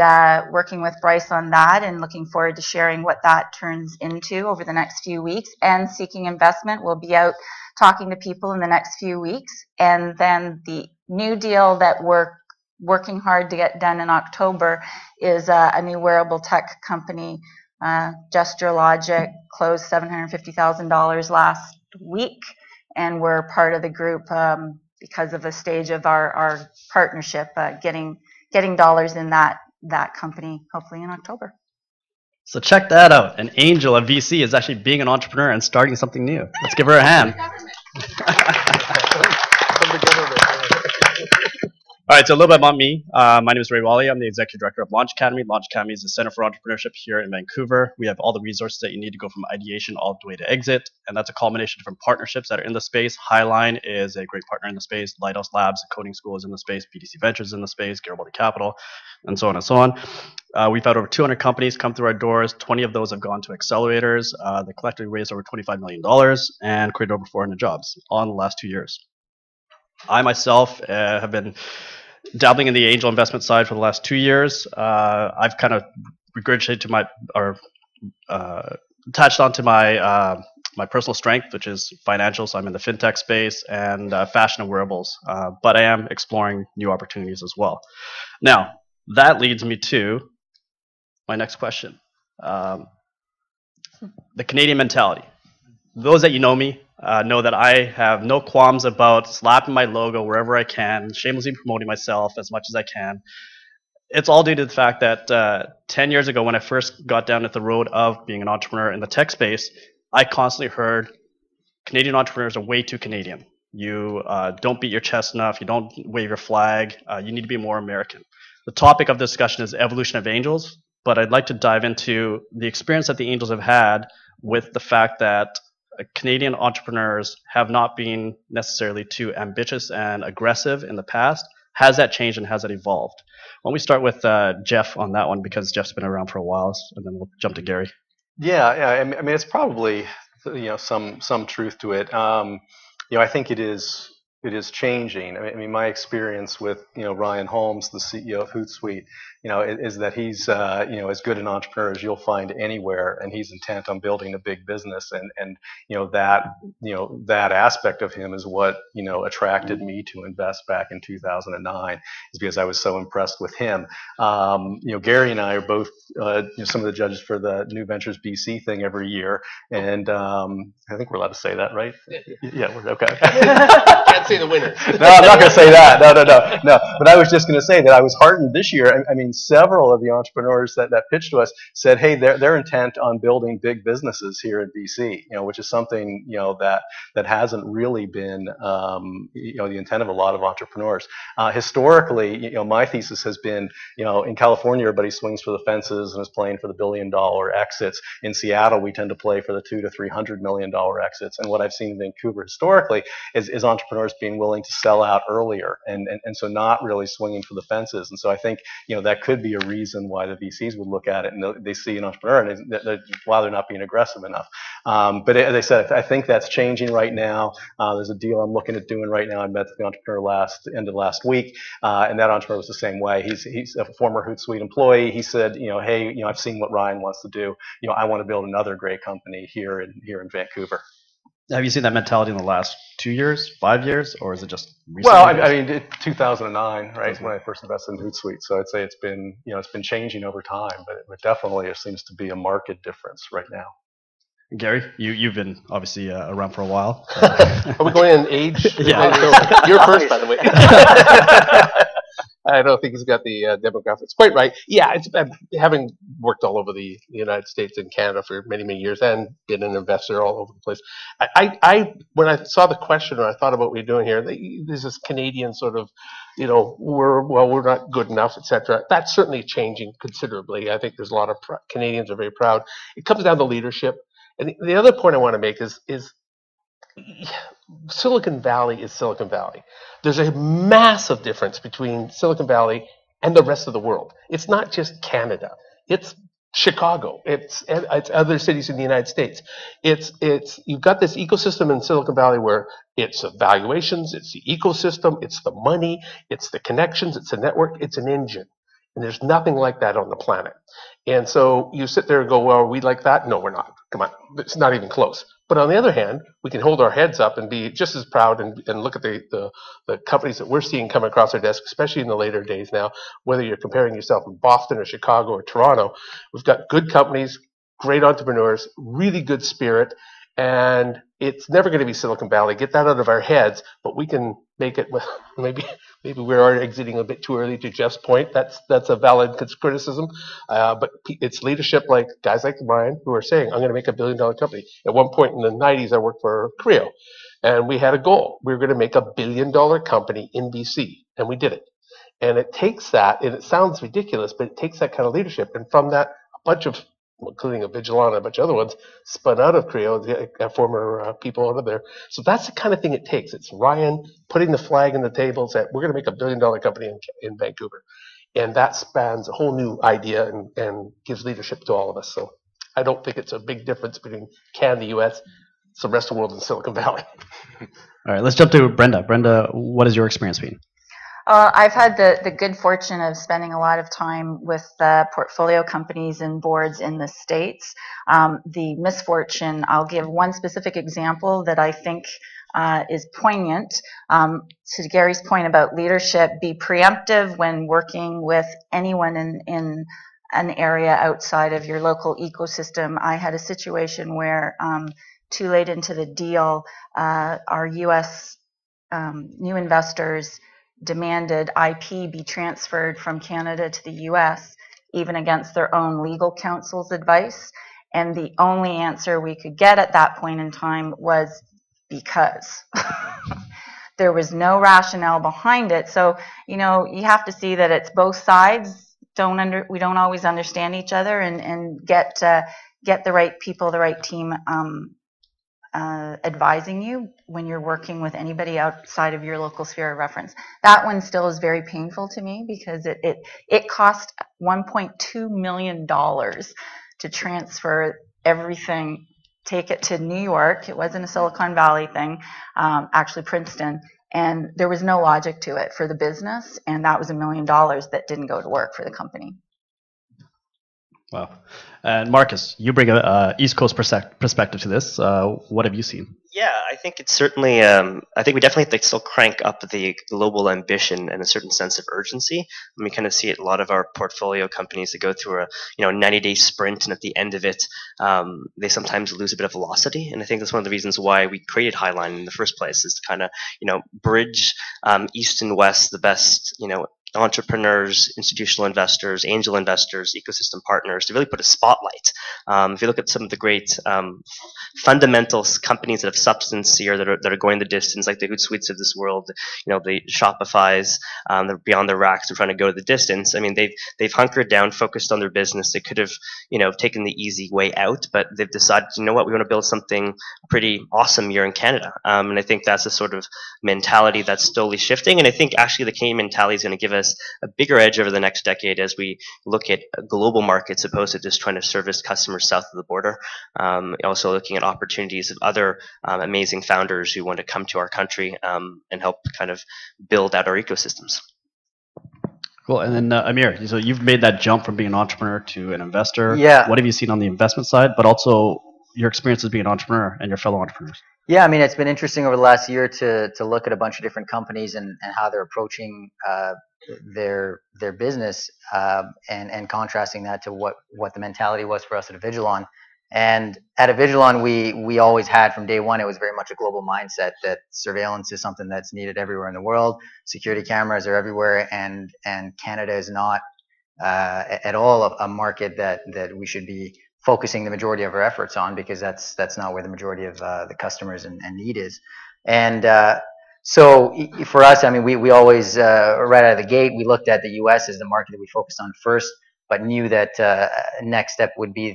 working with Bryce on that and looking forward to sharing what that turns into over the next few weeks. And Seeking Investment will be out talking to people in the next few weeks. And then the new deal that we're working hard to get done in October is a new wearable tech company, Gesture Logic, closed $750,000 last week. And we're part of the group because of the stage of our partnership, getting dollars in that company, hopefully in October. So check that out. An angel, a VC, is actually being an entrepreneur and starting something new. Let's give her a hand. All right, so a little bit about me. My name is Walia. I'm the Executive Director of Launch Academy. Launch Academy is the Center for Entrepreneurship here in Vancouver. We have all the resources that you need to go from ideation all the way to exit, and that's a culmination of different partnerships that are in the space. HIGHLINE is a great partner in the space. Lighthouse Labs, the coding school, is in the space. BDC Ventures is in the space. Garibaldi Capital, and so on and so on. We've had over 200 companies come through our doors. 20 of those have gone to accelerators. They collectively raised over $25 million and created over 400 jobs all in the last 2 years. I myself have been dabbling in the angel investment side for the last 2 years. I've kind of regurgitated attached onto my my personal strength, which is financial. So I'm in the fintech space and fashion and wearables, but I am exploring new opportunities as well. Now, that leads me to my next question. The Canadian mentality. Those that you know me know that I have no qualms about slapping my logo wherever I can, shamelessly promoting myself as much as I can. it's all due to the fact that 10 years ago, when I first got down at the road of being an entrepreneur in the tech space, I constantly heard Canadian entrepreneurs are way too Canadian. You don't beat your chest enough. You don't wave your flag. You need to be more American. The topic of discussion is evolution of angels, but I'd like to dive into the experience that the angels have had with the fact that Canadian entrepreneurs have not been necessarily too ambitious and aggressive in the past. Has that changed and has that evolved? Why don't we start with Geoff on that one, because Jeff's been around for a while, and then we'll jump to Gary. Yeah. I mean, it's probably some truth to it. I think it is changing. I mean, my experience with Ryan Holmes, the CEO of Hootsuite, is that he's as good an entrepreneur as you'll find anywhere, and he's intent on building a big business, and that aspect of him is what attracted me to invest back in 2009, is because I was so impressed with him. Gary and I are both some of the judges for the New Ventures BC thing every year, and I think we're allowed to say that, right? Yeah, we're okay. Can't say the winners. No, I'm not going to say that. No. But I was just going to say that I was heartened this year. I mean, several of the entrepreneurs that pitched to us said, hey, they're intent on building big businesses here in BC, which is something, that hasn't really been, the intent of a lot of entrepreneurs. Historically, my thesis has been, in California, everybody swings for the fences and is playing for the $1 billion exits. In Seattle, we tend to play for the $200 to $300 million exits. And what I've seen in Vancouver historically is entrepreneurs being willing to sell out earlier, and so not really swinging for the fences. And so I think that could be a reason why the VCs would look at it and they see an entrepreneur and while they're not being aggressive enough. But as I said, I think that's changing right now. There's a deal I'm looking at doing right now. I met the entrepreneur end of last week, and that entrepreneur was the same way. He's a former Hootsuite employee. He said, hey, I've seen what Ryan wants to do. I want to build another great company here in Vancouver. Have you seen that mentality in the last 2 years, 5 years, or is it just recently? Well, I mean, 2009, right, when I first invested in Hootsuite. So I'd say it's been changing over time, but it definitely seems to be a market difference right now. Gary, you've been obviously around for a while. Are we going in age? Yeah. You're first, by the way. I don't think he's got the demographics quite right. Yeah, it's having worked all over the United States and Canada for many, many years and been an investor all over the place. I when I saw the question or I thought about what we're doing here, there's this Canadian sort of, we're not good enough, etc. That's certainly changing considerably. I think there's a lot of Canadians are very proud. It comes down to leadership. And the other point I want to make is Silicon Valley is Silicon Valley. There's a massive difference between Silicon Valley and the rest of the world. It's not just Canada. It's Chicago. It's other cities in the United States. You've got this ecosystem in Silicon Valley where it's the valuations, it's the ecosystem, it's the money, it's the connections, it's the network, it's an engine. And there's nothing like that on the planet. And so you sit there and go, well, are we like that? No, we're not. Come on. It's not even close. But on the other hand, we can hold our heads up and be just as proud and look at the companies that we're seeing come across our desk, especially in the later days now, whether you're comparing yourself in Boston or Chicago or Toronto. We've got good companies, great entrepreneurs, really good spirit, and it's never going to be Silicon Valley. Get that out of our heads, but we can make it. Maybe we are exiting a bit too early, to Jeff's point. That's a valid criticism, but it's leadership like guys like Ryan who are saying, I'm going to make $1 billion company. At one point in the 90s, I worked for Creo, and we had a goal. We were going to make $1 billion company in BC, and we did it. And it takes that, and it sounds ridiculous, but it takes that kind of leadership. And from that, a bunch of, including Avigilon and a bunch of other ones, spun out of Creo, former people out of there. So that's the kind of thing it takes. It's Ryan putting the flag in the table, saying, we're going to make $1 billion company in Vancouver. And that spans a whole new idea and gives leadership to all of us. So I don't think it's a big difference between Canada, the US, it's the rest of the world, and Silicon Valley. All right, let's jump to Brenda. Brenda, what has your experience been? I've had the good fortune of spending a lot of time with portfolio companies and boards in the States. The misfortune, I'll give one specific example that I think is poignant. To Gary's point about leadership, be preemptive when working with anyone in an area outside of your local ecosystem. I had a situation where too late into the deal, our U.S. new investors demanded IP be transferred from Canada to the US, even against their own legal counsel's advice. And the only answer we could get at that point in time was because. There was no rationale behind it. So, you know, you have to see that it's both sides. We don't always understand each other, and get the right people, the right team advising you when you're working with anybody outside of your local sphere of reference. That one still is very painful to me because it cost $1.2 million to transfer everything, take it to New York. It wasn't a Silicon Valley thing, actually Princeton. And there was no logic to it for the business, and that was $1 million that didn't go to work for the company. Wow. And Marcus, you bring a East Coast perspective to this. What have you seen? Yeah, I think it's certainly, I think we definitely have to still crank up the global ambition and a certain sense of urgency. And we kind of see it, a lot of our portfolio companies that go through a 90-day sprint, and at the end of it, they sometimes lose a bit of velocity. And I think that's one of the reasons why we created HIGHLINE in the first place, is to kind of, bridge East and West, the best, entrepreneurs, institutional investors, angel investors, ecosystem partners, to really put a spotlight. If you look at some of the great fundamental companies that have substance here, that are going the distance, like the Hootsuites of this world, the Shopify's, they're beyond their racks, they're trying to go to the distance. I mean, they've hunkered down, focused on their business. They could have, taken the easy way out, but they've decided, you know what, we want to build something pretty awesome here in Canada. And I think that's a sort of mentality that's slowly shifting. And I think actually the Canadian mentality is going to give us a bigger edge over the next decade as we look at global markets, opposed to just trying to service customers south of the border. Also looking at opportunities of other amazing founders who want to come to our country and help kind of build out our ecosystems. Cool. And then Amir, so you've made that jump from being an entrepreneur to an investor. Yeah. What have you seen on the investment side, but also your experience as being an entrepreneur and your fellow entrepreneurs? Yeah, I mean, it's been interesting over the last year to look at a bunch of different companies and how they're approaching their business, and contrasting that to what the mentality was for us at Avigilon. And at Avigilon, we always had from day one, it was very much a global mindset that surveillance is something that's needed everywhere in the world. Security cameras are everywhere, and Canada is not at all a market that we should be focusing the majority of our efforts on, because that's not where the majority of the customers and need is. And so for us, I mean, we always, right out of the gate, we looked at the US as the market that we focused on first, but knew that next step would be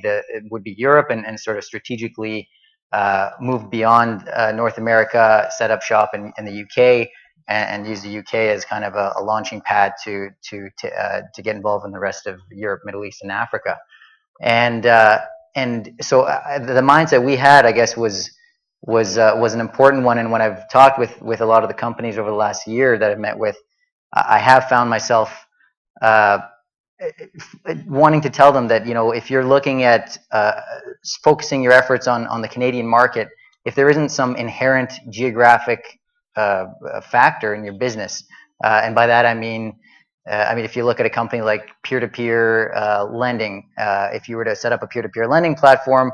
Europe, and sort of strategically move beyond North America, set up shop in the UK, and use the UK as kind of a launching pad to get involved in the rest of Europe, Middle East, and Africa. And so the mindset we had, I guess, was an important one. And when I've talked with a lot of the companies over the last year that I've met with, I have found myself wanting to tell them that, if you're looking at focusing your efforts on the Canadian market, if there isn't some inherent geographic factor in your business, and by that I mean, if you look at a company like peer-to-peer lending, if you were to set up a peer-to-peer lending platform,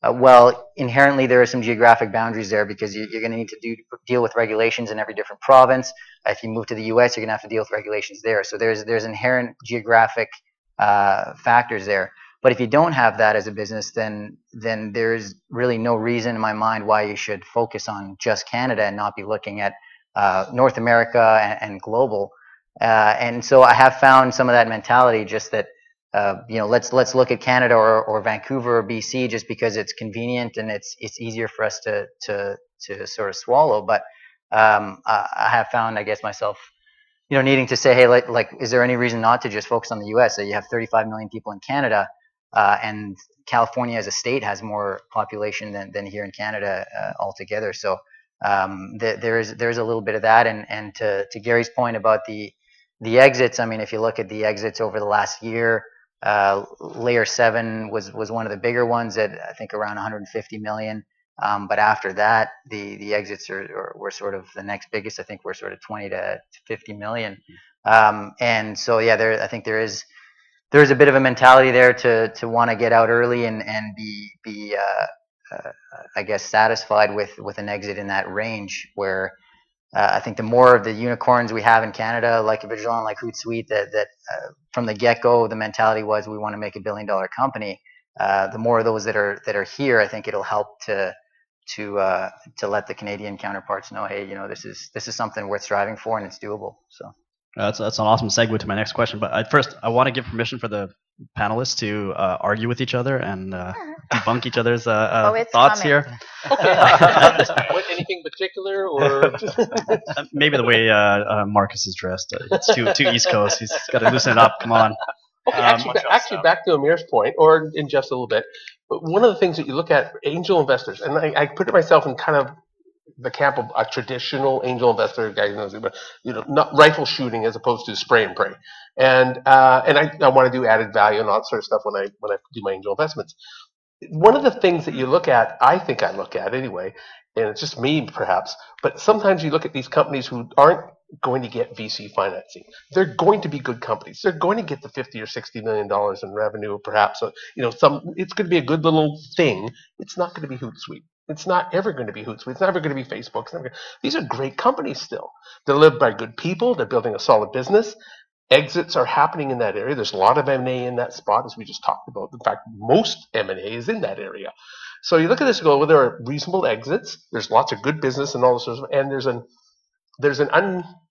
well, inherently there are some geographic boundaries there, because you're going to need to deal with regulations in every different province. If you move to the US, you're going to have to deal with regulations there. So there's inherent geographic factors there. But if you don't have that as a business, then there's really no reason in my mind why you should focus on just Canada and not be looking at North America and global. And so I have found some of that mentality, just that let's look at Canada or Vancouver or BC, just because it's convenient and it's easier for us to sort of swallow. But I have found, I guess, myself needing to say, hey, like is there any reason not to just focus on the US? So you have 35 million people in Canada, and California as a state has more population than here in Canada altogether. So there's a little bit of that. And to Gary's point about the exits, I mean, if you look at the exits over the last year, Layer 7 was one of the bigger ones at, I think, around 150 million. But after that, the exits were sort of the next biggest. I think we're sort of 20 to 50 million. And so, yeah, I think there's a bit of a mentality there to want to get out early and be I guess, satisfied with an exit in that range, where I think the more of the unicorns we have in Canada, like Avigilon, like Hootsuite, that from the get-go, the mentality was we want to make $1 billion company. The more of those that are here, I think it'll help to let the Canadian counterparts know, hey, this is something worth striving for and it's doable. So that's an awesome segue to my next question. But first, I want to give permission for the panelists to argue with each other and debunk each other's thoughts here. Okay. Anything particular, or maybe the way Marcus is dressed? It's too East Coast. He's got to loosen it up. Come on. Okay, actually, back to Amir's point, or in just a little bit. But one of the things that you look at angel investors, and I put myself in kind of the camp of a traditional angel investor, guy who knows it, but not rifle shooting as opposed to spray and pray. And I want to do added value and all that sort of stuff when I do my angel investments. One of the things that you look at, I think I look at anyway, and it's just me perhaps, but sometimes you look at these companies who aren't going to get VC financing. They're going to be good companies. They're going to get the $50 or $60 million in revenue, perhaps. It's going to be a good little thing. It's not going to be Hootsuite. It's not ever going to be Hootsuite. It's never going to be Facebook. These are great companies still. They're led by good people. They're building a solid business. Exits are happening in that area. There's a lot of M&A in that spot, as we just talked about. In fact, most M&A is in that area. So you look at this and go, well, there are reasonable exits. There's lots of good business and all this sort of, and there's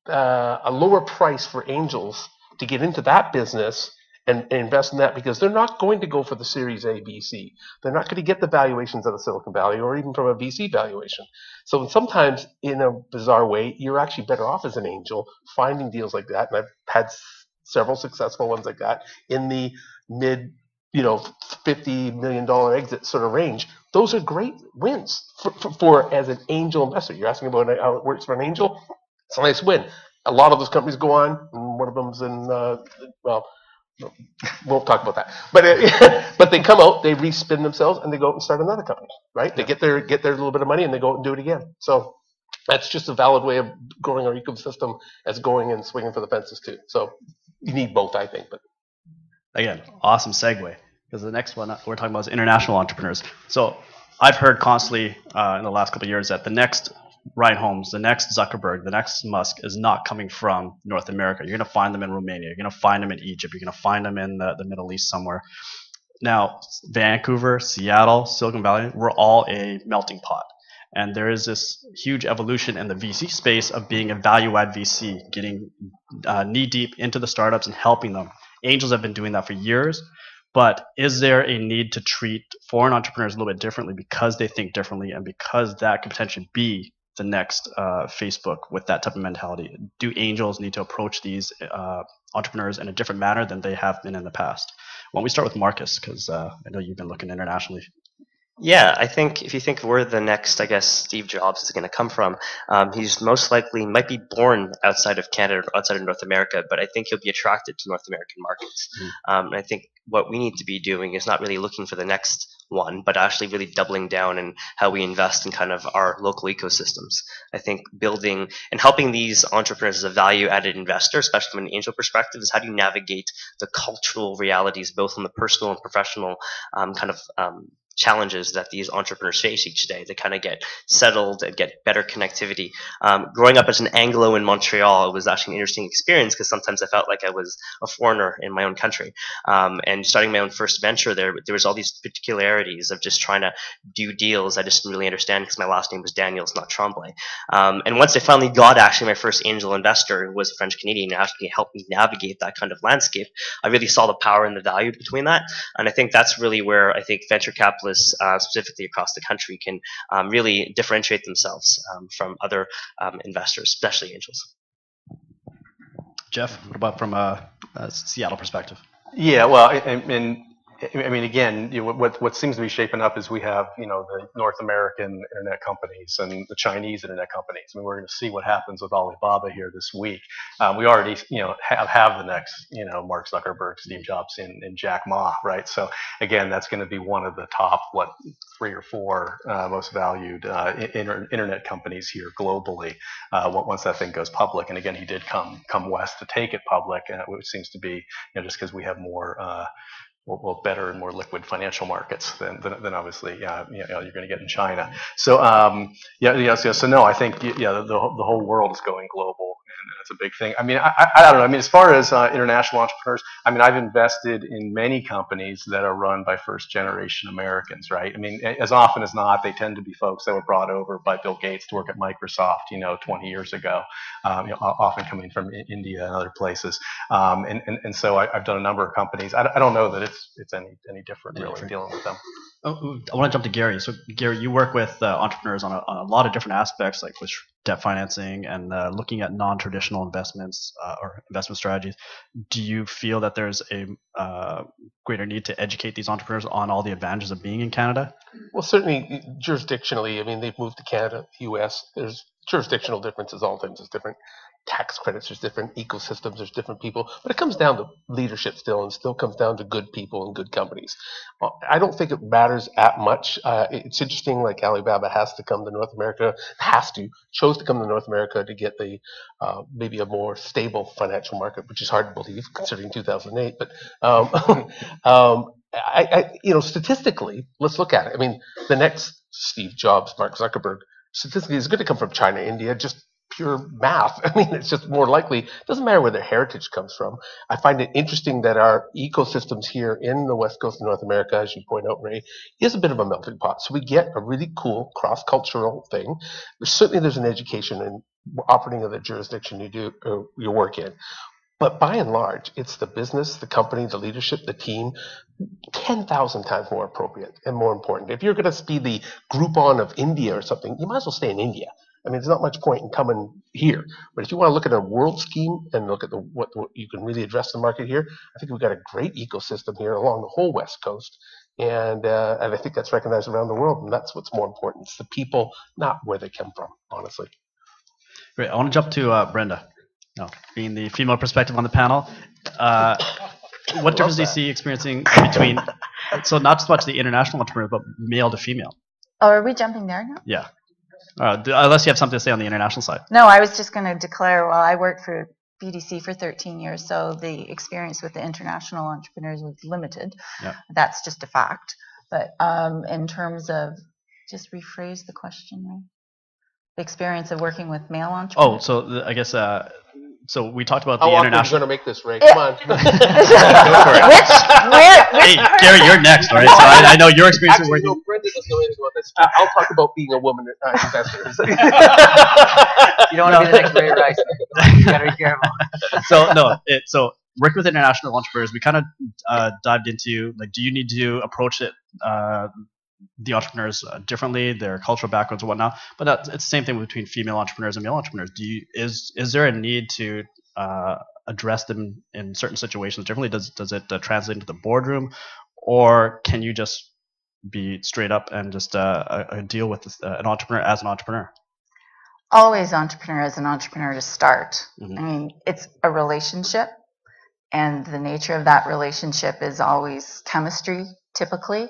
a lower price for angels to get into that business and invest in that, because they're not going to go for the Series A, B, C. They're not going to get the valuations out of Silicon Valley or even from a VC valuation. So sometimes, in a bizarre way, you're actually better off as an angel finding deals like that. And I've had several successful ones like that in the mid, $50 million exit sort of range. Those are great wins for as an angel investor. You're asking about how it works for an angel. It's a nice win. A lot of those companies go on, and one of them's in won't talk about that. But they come out, they respin themselves, and they go out and start another company, right? They get their little bit of money, and they go out and do it again. So that's just a valid way of growing our ecosystem, as going and swinging for the fences too. So you need both, I think. But again, awesome segue, because the next one we're talking about is international entrepreneurs. So I've heard constantly in the last couple of years that the next Ryan Holmes, the next Zuckerberg, the next Musk is not coming from North America. You're going to find them in Romania. You're going to find them in Egypt. You're going to find them in the Middle East somewhere. Now, Vancouver, Seattle, Silicon Valley, we're all a melting pot. And there is this huge evolution in the VC space of being a value-add VC, getting knee-deep into the startups and helping them. Angels have been doing that for years. But is there a need to treat foreign entrepreneurs a little bit differently because they think differently, and because that could potentially be the next Facebook with that type of mentality? Do angels need to approach these entrepreneurs in a different manner than they have been in the past? Why don't we start with Marcus, because I know you've been looking internationally. Yeah, I think if you think where the next, Steve Jobs is going to come from, he's most likely might be born outside of Canada or outside of North America, but I think he'll be attracted to North American markets. And I think what we need to be doing is not really looking for the next one, but actually really doubling down in how we invest in kind of our local ecosystems. I think building and helping these entrepreneurs as a value-added investor, especially from an angel perspective, is how do you navigate the cultural realities, both on the personal and professional challenges that these entrepreneurs face each day to kind of get settled and get better connectivity. Growing up as an Anglo in Montreal, it was actually an interesting experience, because sometimes I felt like I was a foreigner in my own country. And starting my own first venture there was all these particularities of just trying to do deals I just didn't really understand, because my last name was Daniels, not Tremblay. And once I finally got actually my first angel investor, who was a French Canadian, and actually helped me navigate that kind of landscape, I really saw the power and the value between that. And I think that's really where I think venture capital specifically across the country can really differentiate themselves from other investors, especially angels. Geoff, what about from a Seattle perspective? Yeah, well, I mean, again, what seems to be shaping up is we have, the North American internet companies and the Chinese internet companies. I mean, we're going to see what happens with Alibaba here this week. We already, have the next, Mark Zuckerberg, Steve Jobs, and Jack Ma, right? So again, that's going to be one of the top, 3 or 4 most valued internet companies here globally once that thing goes public. And again, he did come west to take it public, which seems to be, just because we have more better and more liquid financial markets than obviously you're going to get in China. So so no, I think the whole world is going global, and that's a big thing. I mean, I don't know. I mean, as far as international entrepreneurs, I mean, I've invested in many companies that are run by first generation Americans, right? I mean, as often as not, they tend to be folks that were brought over by Bill Gates to work at Microsoft, 20 years ago, often coming from India and other places. And so I've done a number of companies. I don't know that it's any different really dealing with them. Oh, I want to jump to Gary. So Gary, you work with entrepreneurs on a lot of different aspects, like with debt financing and looking at non-traditional investments or investment strategies. Do you feel that there's a greater need to educate these entrepreneurs on all the advantages of being in Canada? Well, certainly jurisdictionally, I mean, they've moved to Canada, the U.S. There's jurisdictional differences, all things is different. Tax credits, there's different ecosystems, there's different people, but it comes down to leadership still, and still comes down to good people and good companies. I don't think it matters that much. It's interesting, like Alibaba has to come to North America, chose to come to North America to get the maybe a more stable financial market, which is hard to believe considering 2008. But statistically, let's look at it. I mean, the next Steve Jobs, Mark Zuckerberg, statistically is going to come from China, India, just pure math. I mean, it's just more likely. It doesn't matter where their heritage comes from. I find it interesting that our ecosystems here in the West Coast of North America, as you point out, Ray, is a bit of a melting pot. So we get a really cool cross-cultural thing. Certainly there's an education in operating in the jurisdiction you work in. But by and large, it's the business, the company, the leadership, the team, 10,000 times more appropriate and more important. If you're going to be the Groupon of India or something, you might as well stay in India. I mean, there's not much point in coming here. But if you want to look at a world scheme and look at what you can really address the market here, I think we've got a great ecosystem here along the whole West Coast. And I think that's recognized around the world. And that's what's more important. It's the people, not where they come from, honestly. Great. I want to jump to Brenda. No, being the female perspective on the panel. What difference do you see experiencing between, so not so much the international entrepreneurs, but male to female? Oh, are we jumping there now? Yeah. Unless you have something to say on the international side. No, I was just going to declare, well, I worked for BDC for 13 years, so the experience with the international entrepreneurs was limited. Yeah. That's just a fact. But in terms of, just rephrase the question, right? The experience of working with male entrepreneurs. Oh, so I guess, so we talked about the international. international. How going to make this, Ray? Come on. Go for it. Hey, Gary, you're next, all right? So I know your experience with working. No, Brenda doesn't know anything about this. I'll talk about being a woman investor. You don't want to be the next Ray Rice. You got to be careful. So working with international entrepreneurs, we kind of dived into, like, do you need to approach it, the entrepreneurs differently, their cultural backgrounds and whatnot? But it's the same thing between female entrepreneurs and male entrepreneurs. Is there a need to address them in certain situations differently? Does it translate into the boardroom, or can you just be straight up and just deal with an entrepreneur as an entrepreneur? Always entrepreneur as an entrepreneur to start. Mm-hmm. I mean, it's a relationship, and the nature of that relationship is always chemistry. Typically,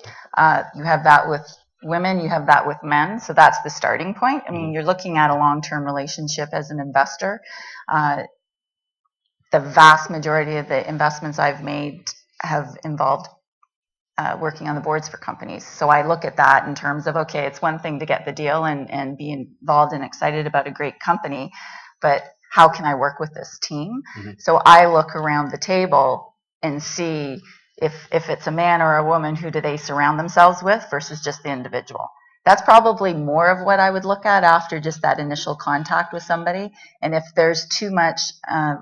you have that with women, you have that with men, so that's the starting point. I mean, you're looking at a long-term relationship as an investor. The vast majority of the investments I've made have involved working on the boards for companies. So I look at that in terms of, okay, it's one thing to get the deal and be involved and excited about a great company, but how can I work with this team? Mm-hmm. So I look around the table and see if it's a man or a woman, who do they surround themselves with versus just the individual. That's probably more of what I would look at after just that initial contact with somebody. And if there's too much,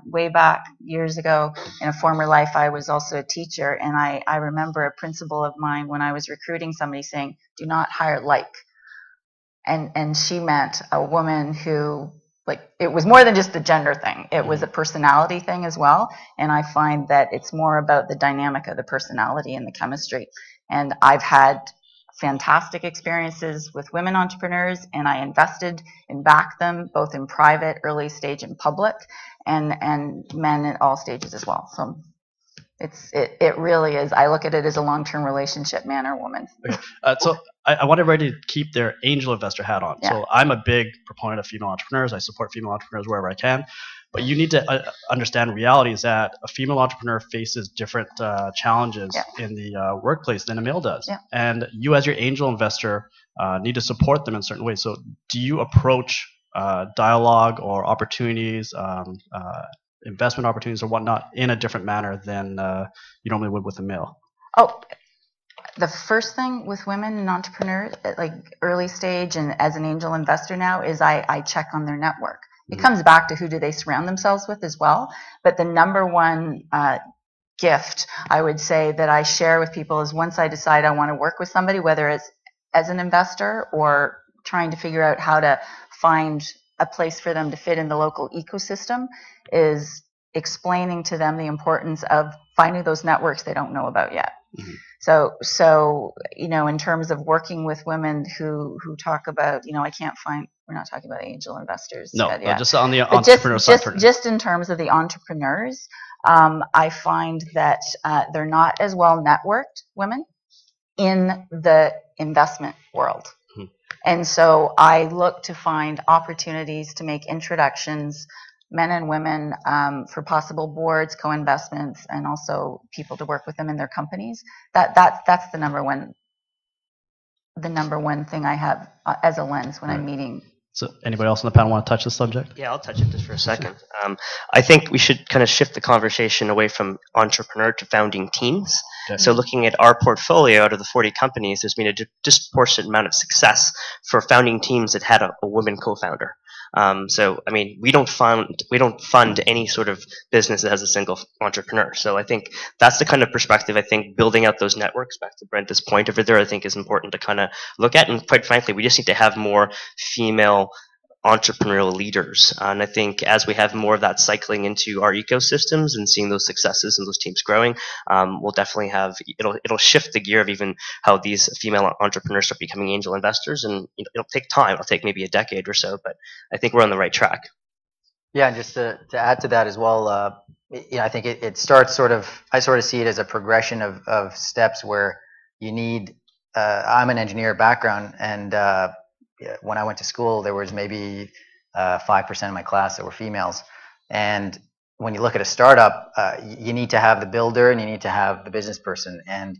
way back years ago in a former life, I was also a teacher, and I remember a principal of mine when I was recruiting somebody saying, do not hire like. And she meant a woman who, like, it was more than just the gender thing. It was a personality thing as well. And I find that it's more about the dynamic of the personality and the chemistry. And I've had fantastic experiences with women entrepreneurs, and I invested and backed them both in private, early stage, and public, and men at all stages as well. So it really is. I look at it as a long-term relationship, man or woman. Okay. So I want everybody to keep their angel investor hat on. Yeah. So I'm a big proponent of female entrepreneurs. I support female entrepreneurs wherever I can. But you need to understand reality is that a female entrepreneur faces different challenges in the workplace than a male does. And you as your angel investor need to support them in certain ways. So do you approach dialogue or opportunities, investment opportunities or whatnot in a different manner than you normally would with a male? Oh, the first thing with women and entrepreneurs at like early stage and as an angel investor now is I check on their network. It comes back to who do they surround themselves with as well. But the number one gift I would say that I share with people is once I decide I want to work with somebody, whether it's as an investor or trying to figure out how to find a place for them to fit in the local ecosystem, is explaining to them the importance of finding those networks they don't know about yet. So you know, in terms of working with women who talk about, you know, I can't find, we're not talking about angel investors. No, yet. just on the entrepreneur side. Just in terms of the entrepreneurs, I find that they're not as well networked, women, in the investment world. And so I look to find opportunities to make introductions, men and women, for possible boards, co-investments, and also people to work with them in their companies. That's the number one thing I have as a lens when I'm meeting. So anybody else on the panel want to touch the subject? Yeah, I'll touch it just for a second. I think we should kind of shift the conversation away from entrepreneur to founding teams. Okay. So looking at our portfolio, out of the 40 companies, there's been a disproportionate amount of success for founding teams that had a woman co-founder. So I mean, we don't fund any sort of business that has a single entrepreneur. So I think that's the kind of perspective I think building out those networks, back to Brenda's point over there, I think is important to kind of look at. And quite frankly, we just need to have more female entrepreneurial leaders. And I think as we have more of that cycling into our ecosystems and seeing those successes and those teams growing, we'll definitely have, it'll shift the gear of even how these female entrepreneurs start becoming angel investors. And it'll take time. It'll take maybe a decade or so, but I think we're on the right track. Yeah, and just to add to that as well, you know, I think it starts I sort of see it as a progression of steps where you need, I'm an engineer background, and when I went to school, there was maybe 5% of my class that were females. And when you look at a startup, you need to have the builder and you need to have the business person. And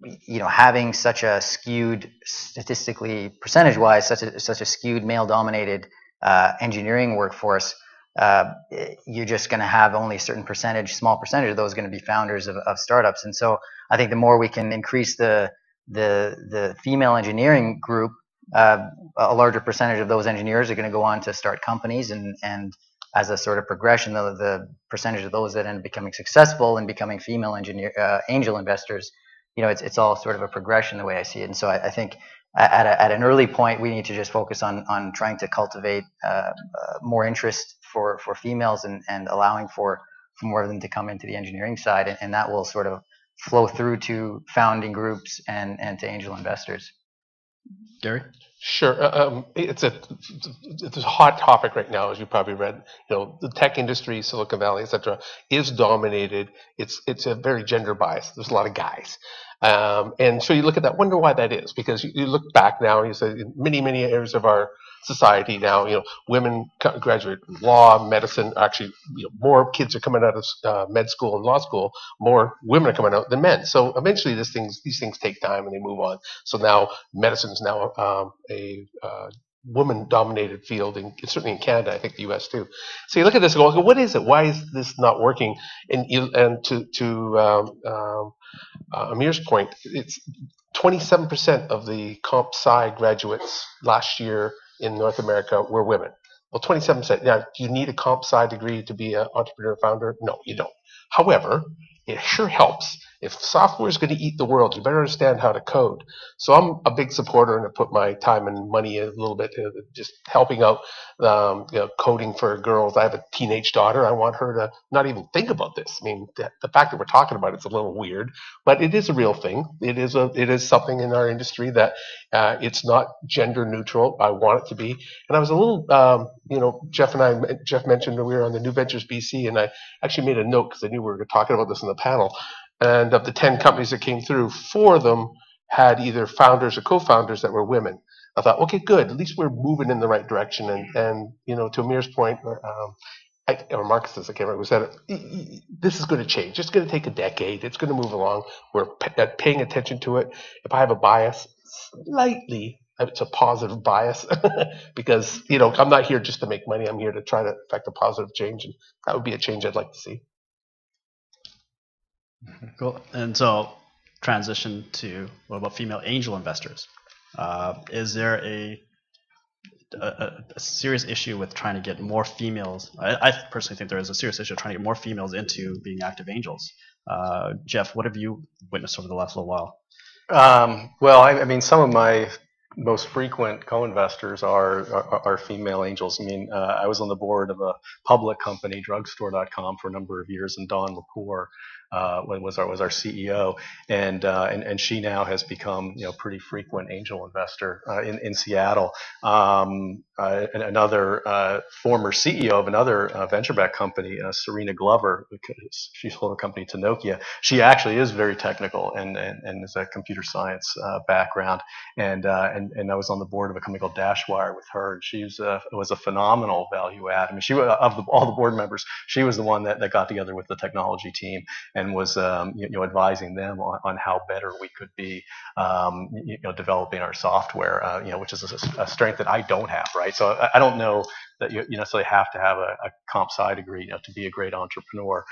you know, having such a skewed, statistically percentage-wise, such a skewed male-dominated engineering workforce, you're just going to have only a certain percentage, small percentage of those going to be founders of startups. And so I think the more we can increase the female engineering group, a larger percentage of those engineers are going to go on to start companies, and as a sort of progression, the percentage of those that end up becoming successful and becoming female angel investors, you know, it's all sort of a progression the way I see it. And so I think at an early point, we need to just focus on trying to cultivate more interest for females and allowing for more of them to come into the engineering side, and that will sort of flow through to founding groups and to angel investors. Gary? Sure. It's a hot topic right now, as you probably read. You know, the tech industry, Silicon Valley, etc., is dominated. It's a very gender biased. There's a lot of guys. And so you look at that, wonder why that is, because you look back now and you say in many areas of our society now, you know, women graduate law, medicine. Actually, you know, more kids are coming out of med school and law school. More women are coming out than men. So eventually, these things take time and they move on. So now medicine is now a woman-dominated field, and certainly in Canada, I think the U.S. too. So you look at this and go, what is it? Why is this not working? And to Amir's point, it's 27% of the comp sci graduates last year in North America were women. Well, 27%. Now, do you need a comp sci degree to be an entrepreneur founder? No, you don't. However, it sure helps. If software is going to eat the world, you better understand how to code. So I'm a big supporter, and I put my time and money a little bit to just helping out you know, coding for girls. I have a teenage daughter. I want her to not even think about this. I mean, the fact that we're talking about it's a little weird, but it is a real thing. It is something in our industry that it's not gender neutral. I want it to be. And I was a little, you know, Geoff mentioned that we were on the New Ventures BC, and I actually made a note because I knew we were talking about this in the panel. And of the 10 companies that came through, 4 of them had either founders or co-founders that were women. I thought, okay, good. At least we're moving in the right direction. And you know, to Amir's point, or Marcus's, I can't remember who said it, this is going to change. It's going to take a decade. It's going to move along. We're paying attention to it. If I have a bias, slightly, it's a positive bias because, you know, I'm not here just to make money. I'm here to try to affect a positive change. And that would be a change I'd like to see. Cool. And so transition to what about female angel investors? Is there a serious issue with trying to get more females? I personally think there is a serious issue of trying to get more females into being active angels. Geoff, what have you witnessed over the last little while? Well, I mean, some of my most frequent co-investors are female angels. I mean, I was on the board of a public company, drugstore.com, for a number of years, and Dawn Lepore was our CEO, and she now has become, you know, pretty frequent angel investor in Seattle. And another former CEO of another venture-backed company, Serena Glover, because she sold her company to Nokia. She actually is very technical and is a computer science background, and I was on the board of a company called Dashwire with her, and she was a phenomenal value add. I mean, all the board members, she was the one that got together with the technology team and was advising them on how better we could be developing our software, which is a strength that I don't have, right? So I don't know that you necessarily have to have a comp sci degree to be a great entrepreneur.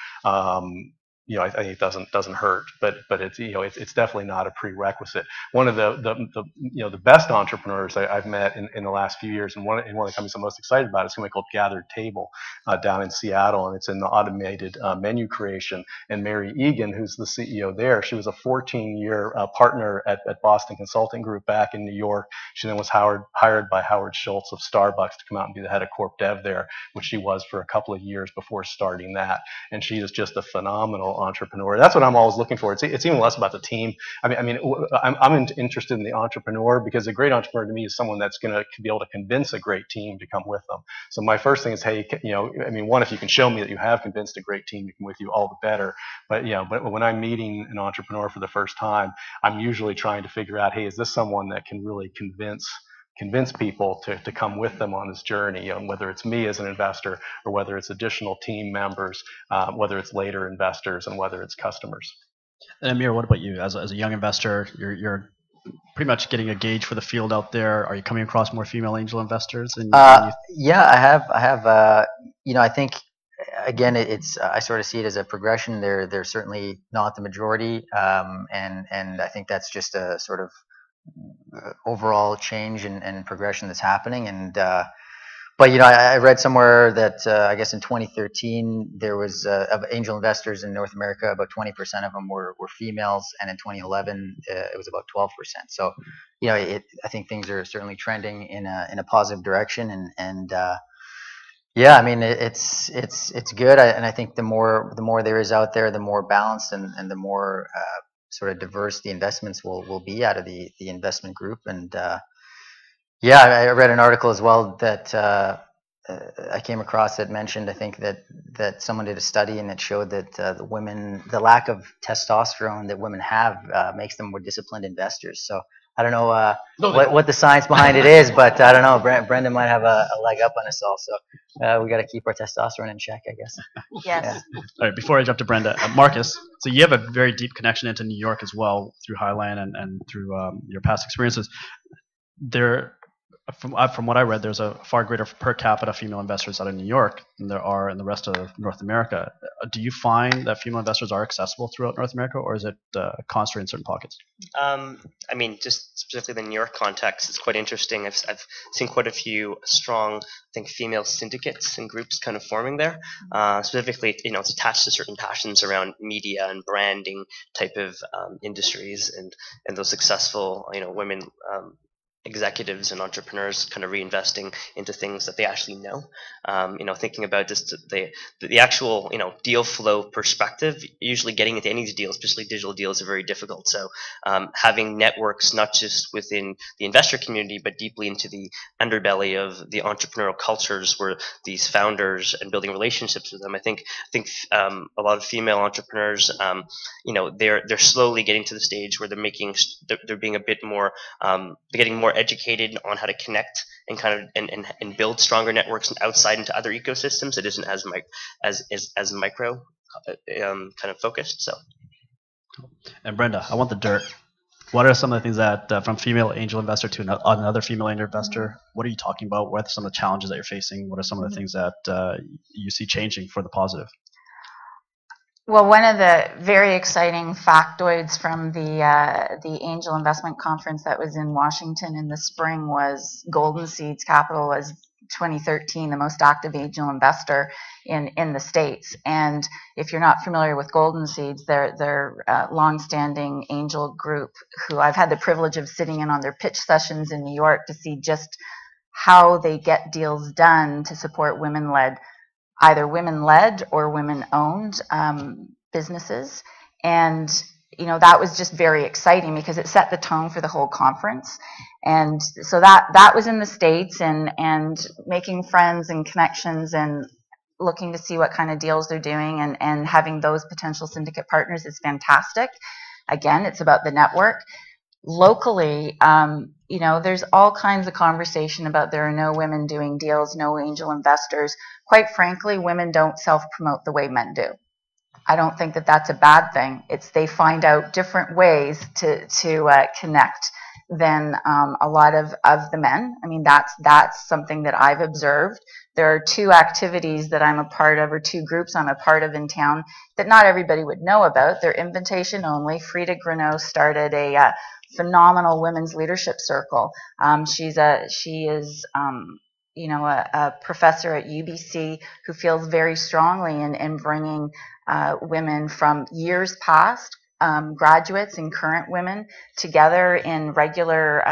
I think it doesn't hurt, but it's it's definitely not a prerequisite. One of the best entrepreneurs I've met in the last few years, and one of the companies I'm most excited about is a company called Gathered Table down in Seattle, and it's in the automated menu creation. And Mary Egan, who's the CEO there, she was a 14-year partner at Boston Consulting Group back in New York. She then was hired by Howard Schultz of Starbucks to come out and be the head of corp dev there, which she was for a couple of years before starting that. And she is just a phenomenal entrepreneur. That's what I'm always looking for. It's even less about the team. I'm interested in the entrepreneur, because a great entrepreneur to me is someone that's going to be able to convince a great team to come with them. So my first thing is, hey, one, if you can show me that you have convinced a great team to come with you, all the better. But when I'm meeting an entrepreneur for the first time, I'm usually trying to figure out, hey, is this someone that can really convince people to come with them on this journey, whether it's me as an investor or whether it's additional team members, whether it's later investors, and whether it's customers. And Amir, what about you? As a young investor, you're pretty much getting a gauge for the field out there. Are you coming across more female angel investors? Yeah, I have. I think, again, I sort of see it as a progression. They're certainly not the majority, and I think that's just a sort of overall change and progression that's happening. And but I read somewhere that I guess in 2013 there was of angel investors in North America, about 20% of them were females, and in 2011 it was about 12%. So I think things are certainly trending in a positive direction, and yeah, I mean it's good, and I think the more there is out there, the more balanced and the more sort of diverse the investments will be out of the investment group. And yeah, I read an article as well that I came across that mentioned, I think that someone did a study and it showed that the lack of testosterone that women have makes them more disciplined investors. So I don't know what the science behind it is, but I don't know. Brenda might have a leg up on us all. So we got to keep our testosterone in check, I guess. Yes. Yeah. All right, before I jump to Brenda, Marcus, so you have a very deep connection into New York as well through HIGHLINE and through your past experiences. From what I read, there's a far greater per capita female investors out of New York than there are in the rest of North America. Do you find that female investors are accessible throughout North America, or is it concentrated in certain pockets? I mean, just specifically the New York context, it's quite interesting. I've seen quite a few strong, I think, female syndicates and groups kind of forming there. Specifically, it's attached to certain passions around media and branding type of industries, and those successful, women executives and entrepreneurs kind of reinvesting into things that they actually know. Thinking about just the actual deal flow perspective. Usually, getting into any of these deals, especially digital deals, are very difficult. So, having networks not just within the investor community, but deeply into the underbelly of the entrepreneurial cultures, where these founders and building relationships with them. I think a lot of female entrepreneurs, they're slowly getting to the stage where they're being a bit more, they're getting more educated on how to connect and kind of and build stronger networks outside into other ecosystems. It isn't as micro kind of focused. So. And Brenda, I want the dirt. What are some of the things that from female angel investor to another female angel investor, what are you talking about? What are some of the challenges that you're facing? What are some of the things that you see changing for the positive? Well, one of the very exciting factoids from the Angel Investment Conference that was in Washington in the spring was Golden Seeds Capital was 2013 the most active angel investor in the States. And if you're not familiar with Golden Seeds, they're a longstanding angel group who I've had the privilege of sitting in on their pitch sessions in New York to see just how they get deals done to support either women-led or women-owned businesses. And, that was just very exciting because it set the tone for the whole conference. And so that was in the States, and making friends and connections and looking to see what kind of deals they're doing and having those potential syndicate partners is fantastic. Again, it's about the network. Locally, there's all kinds of conversation about there are no women doing deals, no angel investors. Quite frankly, women don't self-promote the way men do. I don't think that that's a bad thing. It's they find out different ways to connect than a lot of the men. I mean, that's something that I've observed. There are two activities that I'm a part of, or two groups I'm a part of in town that not everybody would know about. They're invitation only. Frida Greneau started a phenomenal women's leadership circle. She is a professor at UBC who feels very strongly in bringing women from years past, graduates and current women, together in regular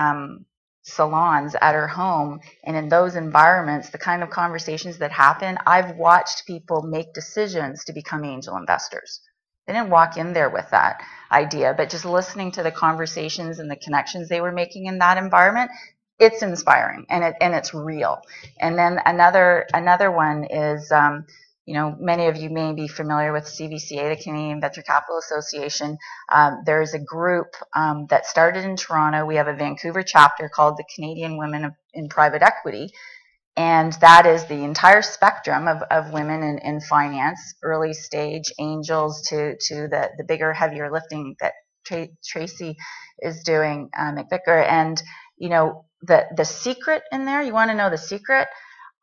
salons at her home. And in those environments, the kind of conversations that happen, I've watched people make decisions to become angel investors. They didn't walk in there with that idea, but just listening to the conversations and the connections they were making in that environment, it's inspiring and it's real. And then another one is, many of you may be familiar with CVCA, the Canadian Venture Capital Association. There's a group that started in Toronto. We have a Vancouver chapter called the Canadian Women in Private Equity. And that is the entire spectrum of women in finance, early stage angels to the bigger, heavier lifting that Tracy is doing, McVicker. And, the secret in there, you want to know the secret?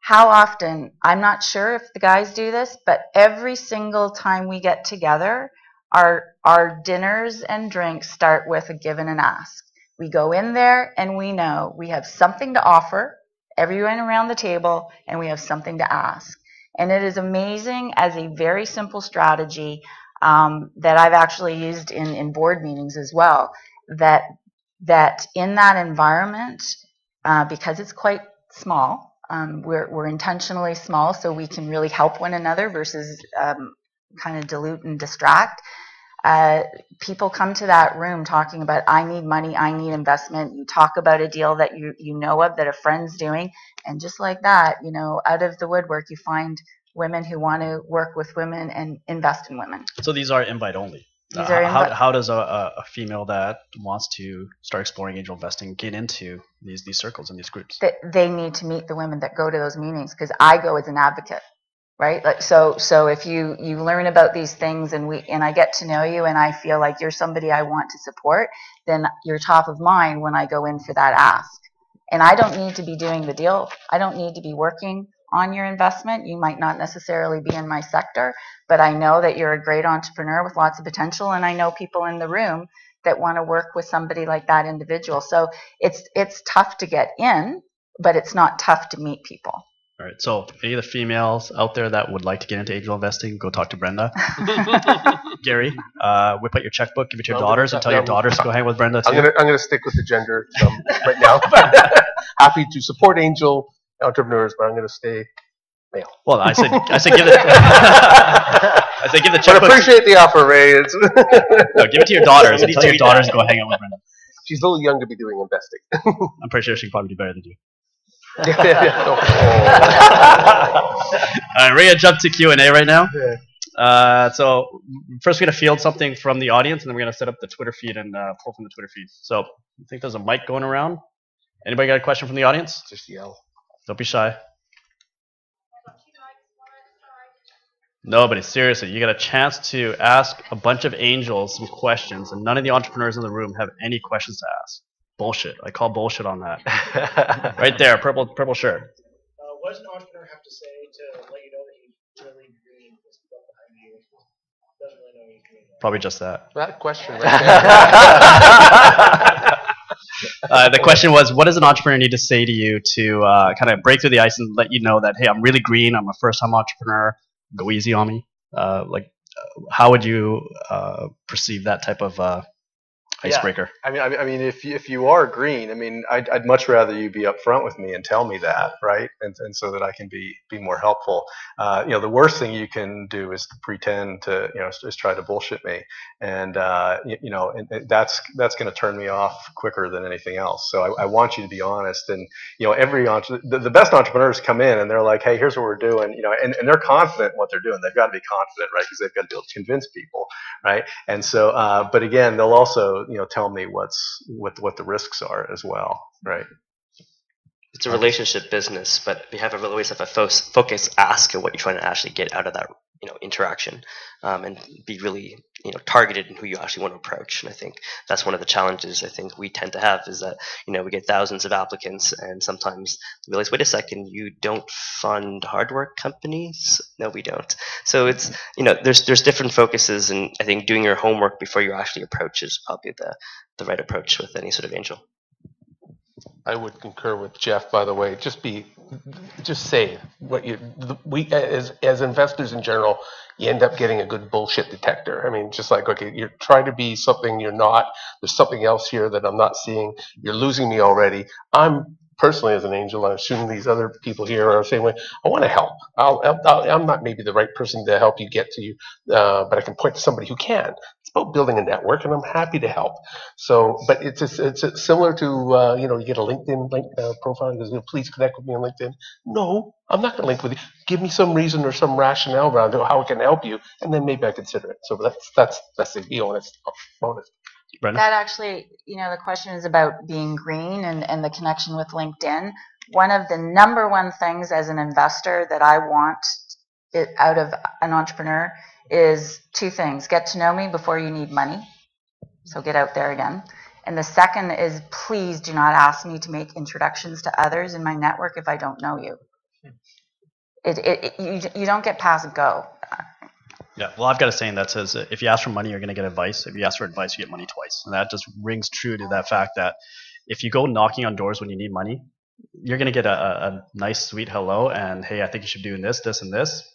How often, I'm not sure if the guys do this, but every single time we get together, our dinners and drinks start with a give and an ask. We go in there and we know we have something to offer, everyone around the table, and we have something to ask. And it is amazing as a very simple strategy that I've actually used in board meetings as well, that in that environment, because it's quite small, we're intentionally small so we can really help one another versus kind of dilute and distract. People come to that room talking about, I need money, I need investment. You talk about a deal that you know of that a friend's doing, and just like that, out of the woodwork, you find women who want to work with women and invest in women. So these are invite only. How does a female that wants to start exploring angel investing get into these circles and these groups? They need to meet the women that go to those meetings, because I go as an advocate. Right? Like, so if you learn about these things and I get to know you and I feel like you're somebody I want to support, then you're top of mind when I go in for that ask. And I don't need to be doing the deal. I don't need to be working on your investment. You might not necessarily be in my sector, but I know that you're a great entrepreneur with lots of potential, and I know people in the room that want to work with somebody like that individual. So it's tough to get in, but it's not tough to meet people. All right, so any of the females out there that would like to get into angel investing, go talk to Brenda. Gary, whip out your checkbook, give it to your daughters, and tell your daughters to go hang with Brenda too. I'm gonna stick with the gender right now. Happy to support angel entrepreneurs, but I'm gonna stay male. Well, I said give it. I said give the checkbook. But appreciate the offer, Ray. No, give it to your daughters and tell your daughters to go hang out with Brenda. She's a little young to be doing investing. I'm pretty sure she can probably do better than you. All right, we're gonna jump to Q&A right now. So first we're gonna field something from the audience, and then we're gonna set up the Twitter feed and pull from the Twitter feed. So I think there's a mic going around. Anybody got a question from the audience? Just yell. Don't be shy. Nobody, seriously, you got a chance to ask a bunch of angels some questions, and none of the entrepreneurs in the room have any questions to ask. Bullshit. I call bullshit on that. Right there, purple shirt. What does an entrepreneur have to say to let you know that he's really green? Behind you doesn't really know he's green. Probably just that. That question right there. The question was, what does an entrepreneur need to say to you to kind of break through the ice and let you know that, hey, I'm really green, I'm a first-time entrepreneur, go easy on me? How would you perceive that type of icebreaker? Yeah. I mean, if you are green, I mean, I'd much rather you be upfront with me and tell me that, right? And so that I can be more helpful. The worst thing you can do is to pretend to, just try to bullshit me, and that's going to turn me off quicker than anything else. So I want you to be honest, and the best entrepreneurs come in and they're like, hey, here's what we're doing, and they're confident in what they're doing. They've got to be confident, right? Because they've got to be able to convince people, right? And so, but again, they'll also tell me what the risks are as well, right? It's a relationship business, but we always have a focus ask of what you're trying to actually get out of that interaction, and be really targeted in who you actually want to approach. And I think that's one of the challenges I think we tend to have, is that we get thousands of applicants, and sometimes we realize, wait a second, you don't fund hard work companies? No, we don't. So it's there's different focuses, and I think doing your homework before you actually approach is probably the right approach with any sort of angel. I would concur with Geoff, by the way. Just say what we as investors in general, you end up getting a good bullshit detector. I mean, just like, okay, you're trying to be something you're not. There's something else here that I'm not seeing. You're losing me already. I'm personally, as an angel, I'm assuming these other people here are the same way. I want to help. I'm not maybe the right person to help you get to you, but I can point to somebody who can. It's about building a network, and I'm happy to help. So, but it's similar to you get a LinkedIn profile and goes, please connect with me on LinkedIn. No, I'm not going to link with you. Give me some reason or some rationale around how I can help you, and then maybe I consider it. So that's the honest bonus. Brenda? That actually, the question is about being green and the connection with LinkedIn. One of the number one things as an investor that I want out of an entrepreneur is two things. Get to know me before you need money. So get out there again. And the second is, please do not ask me to make introductions to others in my network if I don't know you. You don't get past go. Yeah, well, I've got a saying that says, if you ask for money, you're going to get advice. If you ask for advice, you get money twice. And that just rings true to that fact that if you go knocking on doors when you need money, you're going to get a nice, sweet hello and, hey, I think you should do this, this, and this.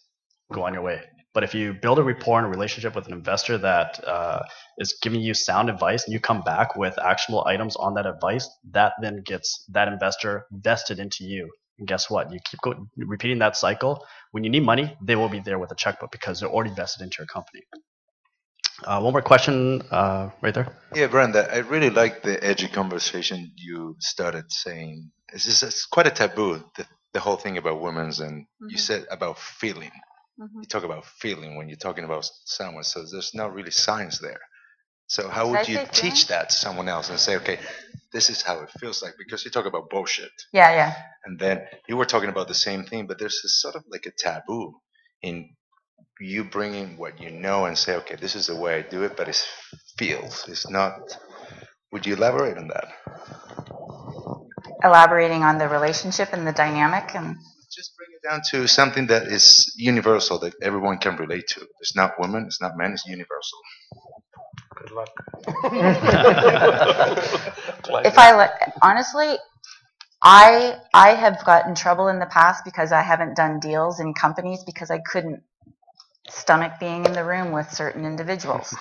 Go on your way. But if you build a rapport and a relationship with an investor that is giving you sound advice, and you come back with actionable items on that advice, that then gets that investor vested into you. And guess what? You keep repeating that cycle. When you need money, they will be there with a checkbook because they're already vested into your company. One more question right there. Yeah, Brenda, I really like the edgy conversation you started saying. It's quite a taboo, the whole thing about women's, and you said about feeling. You talk about feeling when you're talking about someone, so there's not really science there. So how would you teach that to someone else and say, okay, this is how it feels like? Because you talk about bullshit. Yeah. And then you were talking about the same thing, but there's this sort of like a taboo in you bringing what you know and say, okay, this is the way I do it, but it feels. It's not. Would you elaborate on that? Elaborating on the relationship and the dynamic, and just bring it down to something that is universal, that everyone can relate to. It's not women, it's not men, it's universal. Good luck. Honestly, I have gotten in trouble in the past because I haven't done deals in companies because I couldn't stomach being in the room with certain individuals.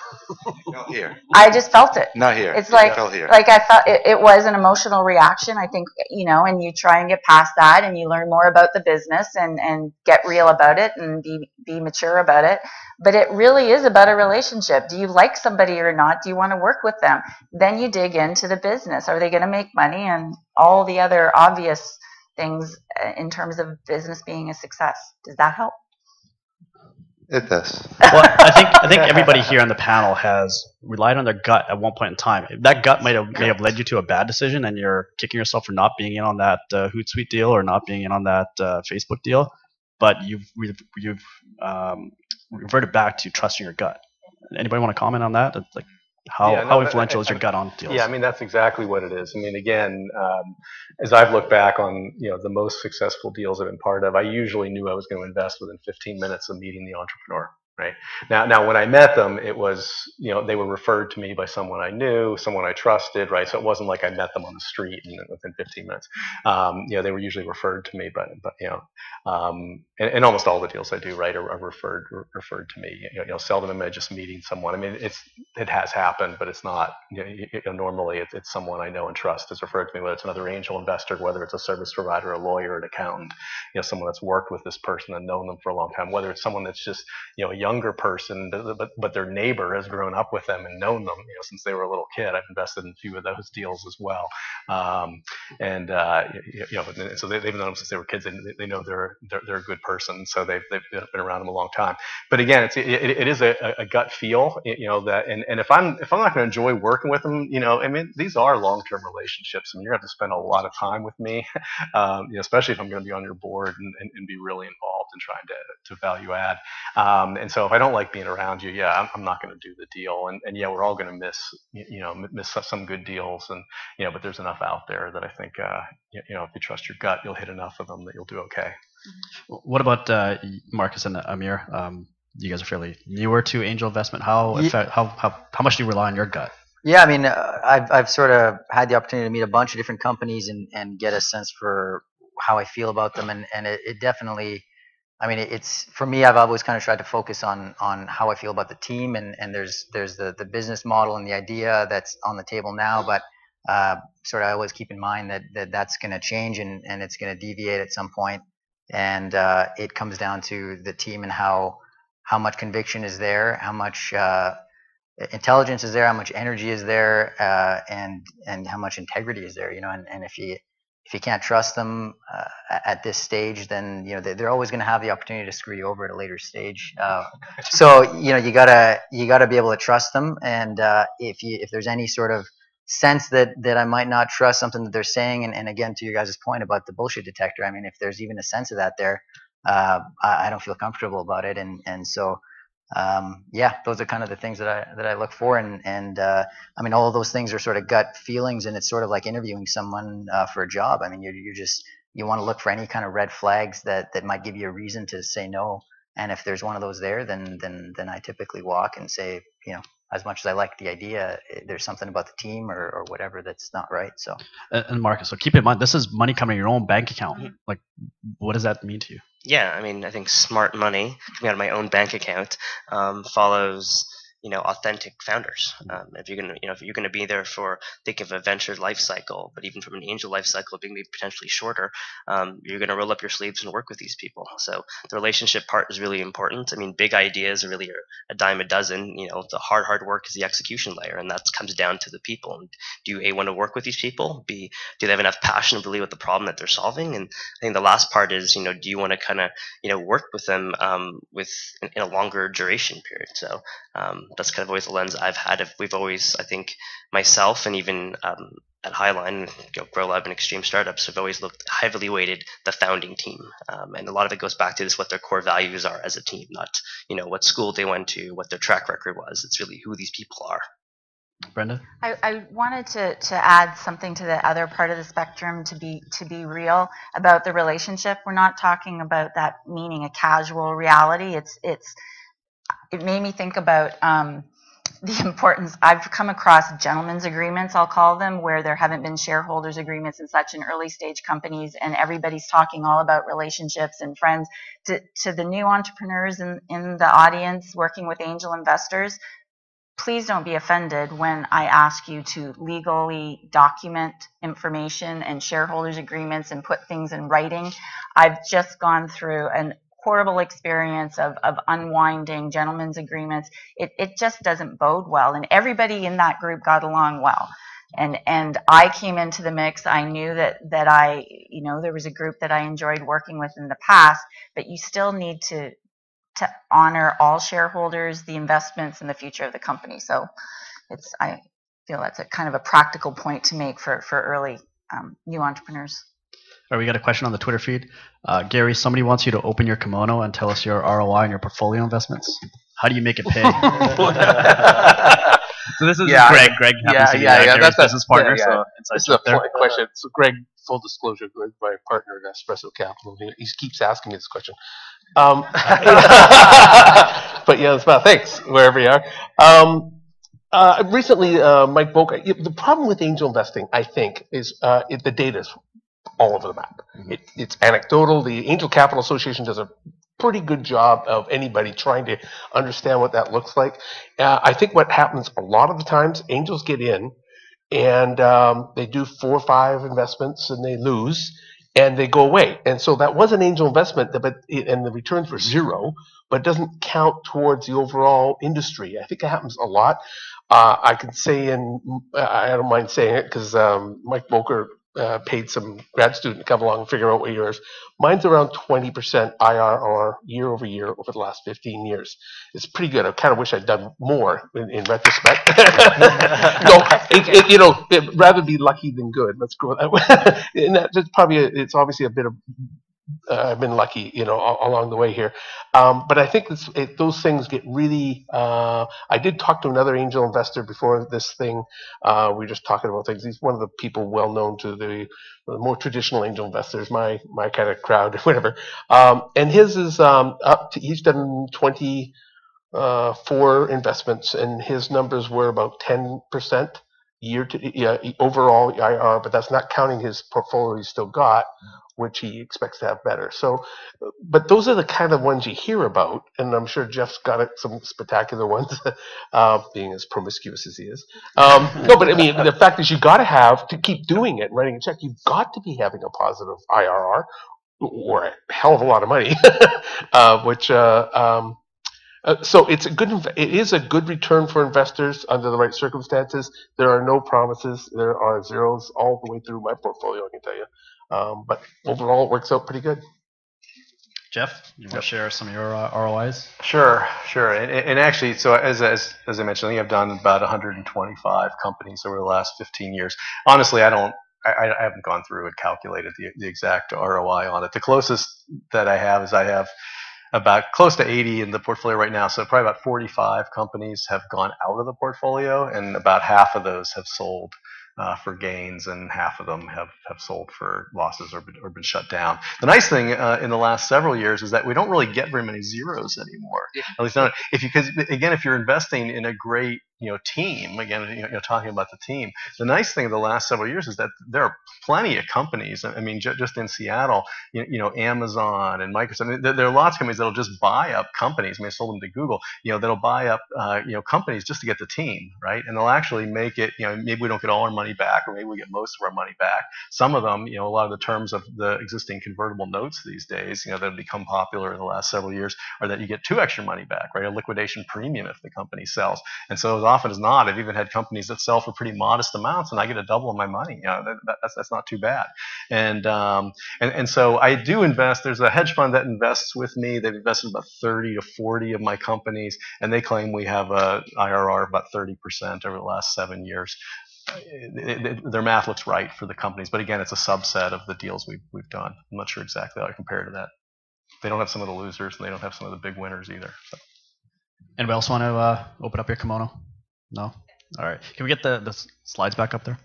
Not here. I just felt it. Not here. It's like, Felt here. like I felt it was an emotional reaction. I think, and you try and get past that and you learn more about the business and get real about it and be mature about it. But it really is about a relationship. Do you like somebody or not? Do you want to work with them? Then you dig into the business. Are they going to make money? And all the other obvious things in terms of business being a success. Does that help? It does. Well, I think everybody here on the panel has relied on their gut at one point in time. That gut may have led you to a bad decision, and you're kicking yourself for not being in on that Hootsuite deal or not being in on that Facebook deal. But you've reverted back to trusting your gut. Anybody want to comment on that? Like how influential is your gut on deals? Yeah, I mean that's exactly what it is. I mean, again, as I've looked back on the most successful deals I've been part of, I usually knew I was going to invest within 15 minutes of meeting the entrepreneur. Right now, when I met them, it was they were referred to me by someone I knew, someone I trusted. Right, so it wasn't like I met them on the street and within 15 minutes. They were usually referred to me, but and almost all the deals I do, right, are referred to me. Seldom am I just meeting someone. I mean, it has happened, but it's not. Normally it's someone I know and trust is referred to me, whether it's another angel investor, whether it's a service provider, a lawyer, an accountant, someone that's worked with this person and known them for a long time, whether it's someone that's just a younger person, but their neighbor has grown up with them and known them since they were a little kid. I've invested in a few of those deals as well, and so they've known them since they were kids. They know they're a good person, so they've been around them a long time. But again, it is a gut feel, that and if I'm not going to enjoy working with them, I mean, these are long-term relationships. I mean, you're going to have to spend a lot of time with me, especially if I'm going to be on your board and be really involved in trying to value add. And so if I don't like being around you, I'm not going to do the deal. And we're all going to miss some good deals. And, but there's enough out there that I think, if you trust your gut, you'll hit enough of them that you'll do okay. What about Marcus and Amir? You guys are fairly newer to angel investment. How much do you rely on your gut? Yeah, I mean, I've sort of had the opportunity to meet a bunch of different companies and get a sense for how I feel about them. And it definitely, I mean, it's for me. I've always kind of tried to focus on how I feel about the team, and there's the business model and the idea that's on the table now, but sort of I always keep in mind that's going to change and it's going to deviate at some point, and it comes down to the team and how much conviction is there, how much intelligence is there, how much energy is there, and how much integrity is there, and if you can't trust them at this stage, then they're always going to have the opportunity to screw you over at a later stage. So you gotta be able to trust them, and if there's any sort of sense that I might not trust something that they're saying, and again to your guys' point about the bullshit detector, I mean, if there's even a sense of that there, I don't feel comfortable about it, and so. Those are kind of the things that I look for, and I mean, all of those things are sort of gut feelings, and it's sort of like interviewing someone for a job. I mean, you want to look for any kind of red flags that might give you a reason to say no, and if there's one of those there, then I typically walk and say, as much as I like the idea, there's something about the team or whatever that's not right. So, and Marcus, so keep in mind, this is money coming in your own bank account. Like, what does that mean to you? Yeah, I mean, I think smart money coming out of my own bank account follows, authentic founders. If you're gonna be there for, think of a venture life cycle, but even from an angel life cycle being maybe potentially shorter, you're gonna roll up your sleeves and work with these people. So the relationship part is really important. I mean, big ideas really are a dime a dozen. The hard work is the execution layer, and that comes down to the people. And do you A, want to work with these people? B, do they have enough passion to believe with the problem that they're solving? And I think the last part is, do you want to kind of, work with them in a longer duration period? So that's kind of always the lens I've had. We've always, I think, myself and even at HIGHLINE, Grow Lab and Extreme Startups have always looked heavily weighted the founding team, and a lot of it goes back to this: what their core values are as a team, not what school they went to, what their track record was. It's really who these people are. Brenda? I wanted to add something to the other part of the spectrum, to be real about the relationship. We're not talking about that meaning a casual reality. It made me think about the importance. I've come across gentlemen's agreements, I'll call them, where there haven't been shareholders agreements in such in early stage companies, and everybody's talking all about relationships and friends. To the new entrepreneurs in the audience working with angel investors, please don't be offended when I ask you to legally document information and shareholders agreements and put things in writing. I've just gone through an horrible experience of unwinding gentlemen's agreements. It just doesn't bode well, and everybody in that group got along well. And I came into the mix. I knew that I, there was a group that I enjoyed working with in the past, but you still need to honor all shareholders, the investments, and the future of the company. So I feel that's a kind of a practical point to make for early new entrepreneurs. All right, we got a question on the Twitter feed. Gary, somebody wants you to open your kimono and tell us your ROI and your portfolio investments. How do you make it pay? So this is Greg. Greg happens to be Gary's business partner. So this is a point question. So Greg, full disclosure, Greg, my partner at Espresso Capital, he keeps asking me this question. But yeah, it's about thanks wherever you are. Recently, Mike Boca. The problem with angel investing, I think, is the data is all over the map. It's anecdotal. The Angel Capital Association does a pretty good job of anybody trying to understand what that looks like. I think what happens a lot of the times, angels get in and they do 4 or 5 investments and they lose and they go away. And so that was an angel investment, and the returns were 0, but it doesn't count towards the overall industry. I think it happens a lot. I can say, I don't mind saying it because Mike Boker paid some grad student to come along and figure out what yours. Mine's around 20% IRR year over year over the last 15 years. It's pretty good. I kind of wish I'd done more in retrospect. It'd rather be lucky than good. Let's go that way. And that's probably it's obviously a bit of I've been lucky, along the way here. But I think those things get really. I did talk to another angel investor before this thing. We were just talking about things. He's one of the people well known to the more traditional angel investors, my kind of crowd, whatever. And his is up to. He's done 24 investments, and his numbers were about 10% overall IRR. But that's not counting his portfolio he's still got, which he expects to have better. So, but those are the kind of ones you hear about, and I'm sure Geoff's got some spectacular ones, being as promiscuous as he is. No, but I mean, the fact is you got to have, to keep doing it, writing a check, you've got to be having a positive IRR, or a hell of a lot of money, so it is a good return for investors under the right circumstances. There are no promises. There are zeros all the way through my portfolio, I can tell you. But overall, it works out pretty good. Geoff, you want to share some of your ROIs? Sure. And actually, so as I mentioned, I think I've done about 125 companies over the last 15 years. Honestly, I haven't gone through and calculated the exact ROI on it. The closest that I have is I have about close to 80 in the portfolio right now. So probably about 45 companies have gone out of the portfolio, and about half of those have sold for gains, and half of them have sold for losses or been shut down. The nice thing in the last several years is that we don't really get very many zeros anymore. At least not because again, if you're investing in a great team, again, talking about the team, the nice thing of the last several years is that there are plenty of companies. I mean, just in Seattle, Amazon and Microsoft. I mean, there are lots of companies that'll just buy up companies. I mean, I sold them to Google. That'll buy up companies just to get the team, right? And they'll actually make it. Maybe we don't get all our money back, or maybe we get most of our money back. Some of them, a lot of the terms of the existing convertible notes these days, that have become popular in the last several years, are that you get 2 extra money back, right? A liquidation premium if the company sells. And so as often as not, I've even had companies that sell for pretty modest amounts, and I get a double of my money. That's not too bad. And so I do invest. There's a hedge fund that invests with me. They've invested about 30 to 40 of my companies, and they claim we have a IRR of about 30% over the last 7 years. Their math looks right for the companies, but again, it's a subset of the deals we've done. I'm not sure exactly how to compare to that. They don't have some of the losers, and they don't have some of the big winners either. So. Anybody else want to open up your kimono? No? All right. Can we get the slides back up there?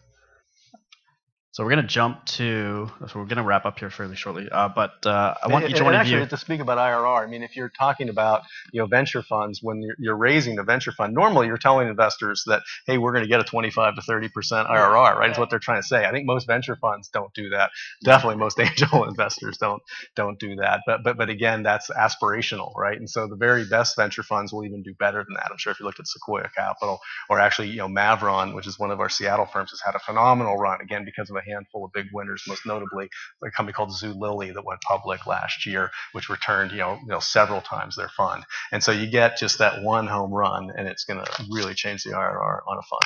So we're going to jump to, so we're going to wrap up here fairly shortly, but I want each one of you. Actually, to speak about IRR, I mean, if you're talking about venture funds, when you're raising a venture fund, normally you're telling investors that, hey, we're going to get a 25 to 30% IRR, right? Is what they're trying to say. I think most venture funds don't do that. Definitely, most angel investors don't do that. But again, that's aspirational, right? And so the very best venture funds will even do better than that. I'm sure if you looked at Sequoia Capital or actually Mavron, which is one of our Seattle firms, has had a phenomenal run again because of a handful of big winners, most notably a company called Zulily that went public last year, which returned several times their fund. And so you get just that one home run, and it's going to really change the IRR on a fund.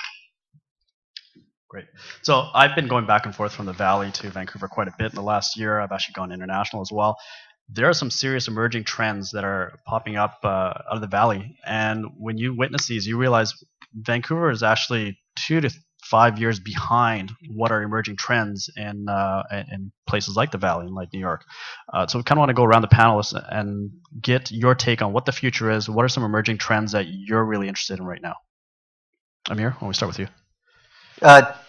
Great. So I've been going back and forth from the Valley to Vancouver quite a bit in the last year. I've actually gone international as well. There are some serious emerging trends that are popping up out of the Valley, and when you witness these, you realize Vancouver is actually 2 to 5 years behind what are emerging trends in places like the Valley and like New York. So we kind of want to go around the panelists and get your take on what the future is. What are some emerging trends that you're really interested in right now? Amir, why don't we start with you?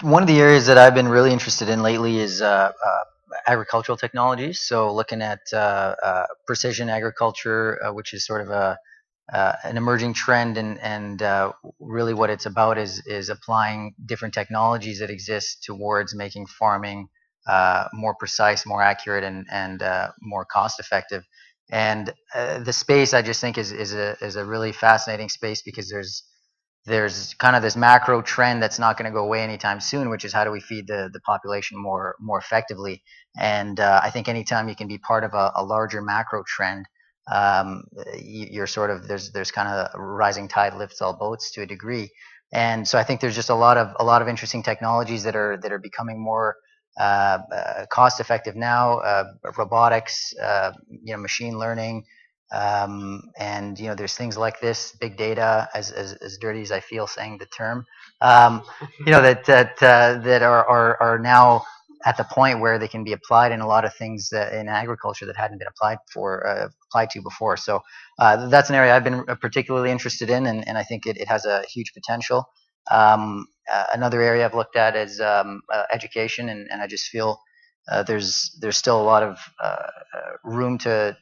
One of the areas that I've been really interested in lately is agricultural technologies. So looking at precision agriculture, which is sort of an emerging trend, and really what it's about is applying different technologies that exist towards making farming more precise, more accurate, and more cost effective. And the space I just think is a really fascinating space, because there's kind of this macro trend that's not going to go away anytime soon, which is how do we feed the population more effectively. And I think anytime you can be part of a larger macro trend, you're sort of there's kind of a rising tide lifts all boats to a degree. And so I think there's just a lot of interesting technologies that are becoming more cost effective now. Robotics, machine learning. And there's things like this, big data, as dirty as I feel saying the term, that are now at the point where they can be applied in a lot of things in agriculture that hadn't been applied to before. So that's an area I've been particularly interested in, and I think it has a huge potential. Another area I've looked at is education, and I just feel there's still a lot of room to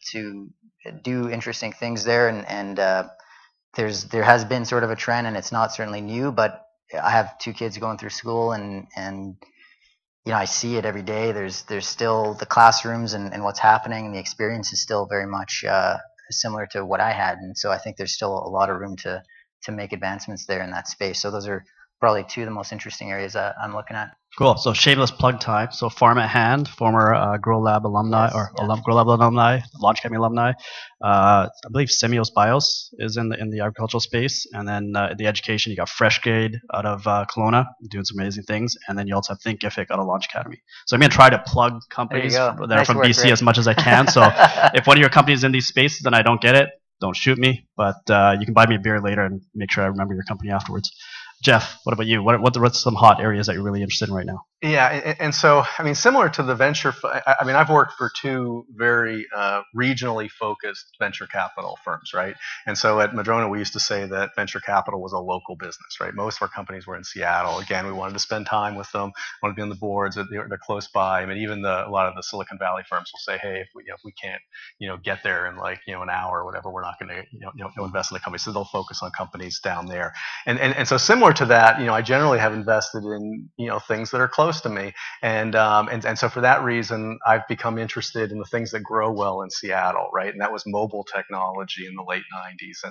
do interesting things there, and there has been sort of a trend, and it's not certainly new, but I have 2 kids going through school, and I see it every day. There's still the classrooms and what's happening, and the experience is still very much similar to what I had, and so I think there's still a lot of room to make advancements there in that space. So those are probably 2 of the most interesting areas I'm looking at. Cool. So shameless plug time. So Farm at Hand, former Grow Lab alumni, Grow Lab alumni, Launch Academy alumni. I believe Semios Bios is in the agricultural space, and then the education, you got FreshGrade out of Kelowna doing some amazing things, and then you also have Thinkific out of Launch Academy. So I'm going to try to plug companies that are from BC as much as I can. So if one of your companies is in these spaces and I don't get it, don't shoot me, but you can buy me a beer later and make sure I remember your company afterwards. Jeff, what about you? What's some hot areas that you're really interested in right now? Yeah, and so, I mean, similar to the venture, I mean, I've worked for 2 very regionally focused venture capital firms, right? And so at Madrona, we used to say that venture capital was a local business, right? Most of our companies were in Seattle. Again, we wanted to spend time with them, wanted to be on the boards, they're close by. I mean, even a lot of the Silicon Valley firms will say, hey, if we can't, get there in like, an hour or whatever, we're not going to, invest in the company. So they'll focus on companies down there. And so similar to that, I generally have invested in, things that are close to me. And so for that reason, I've become interested in the things that grow well in Seattle, right? And that was mobile technology in the late 90s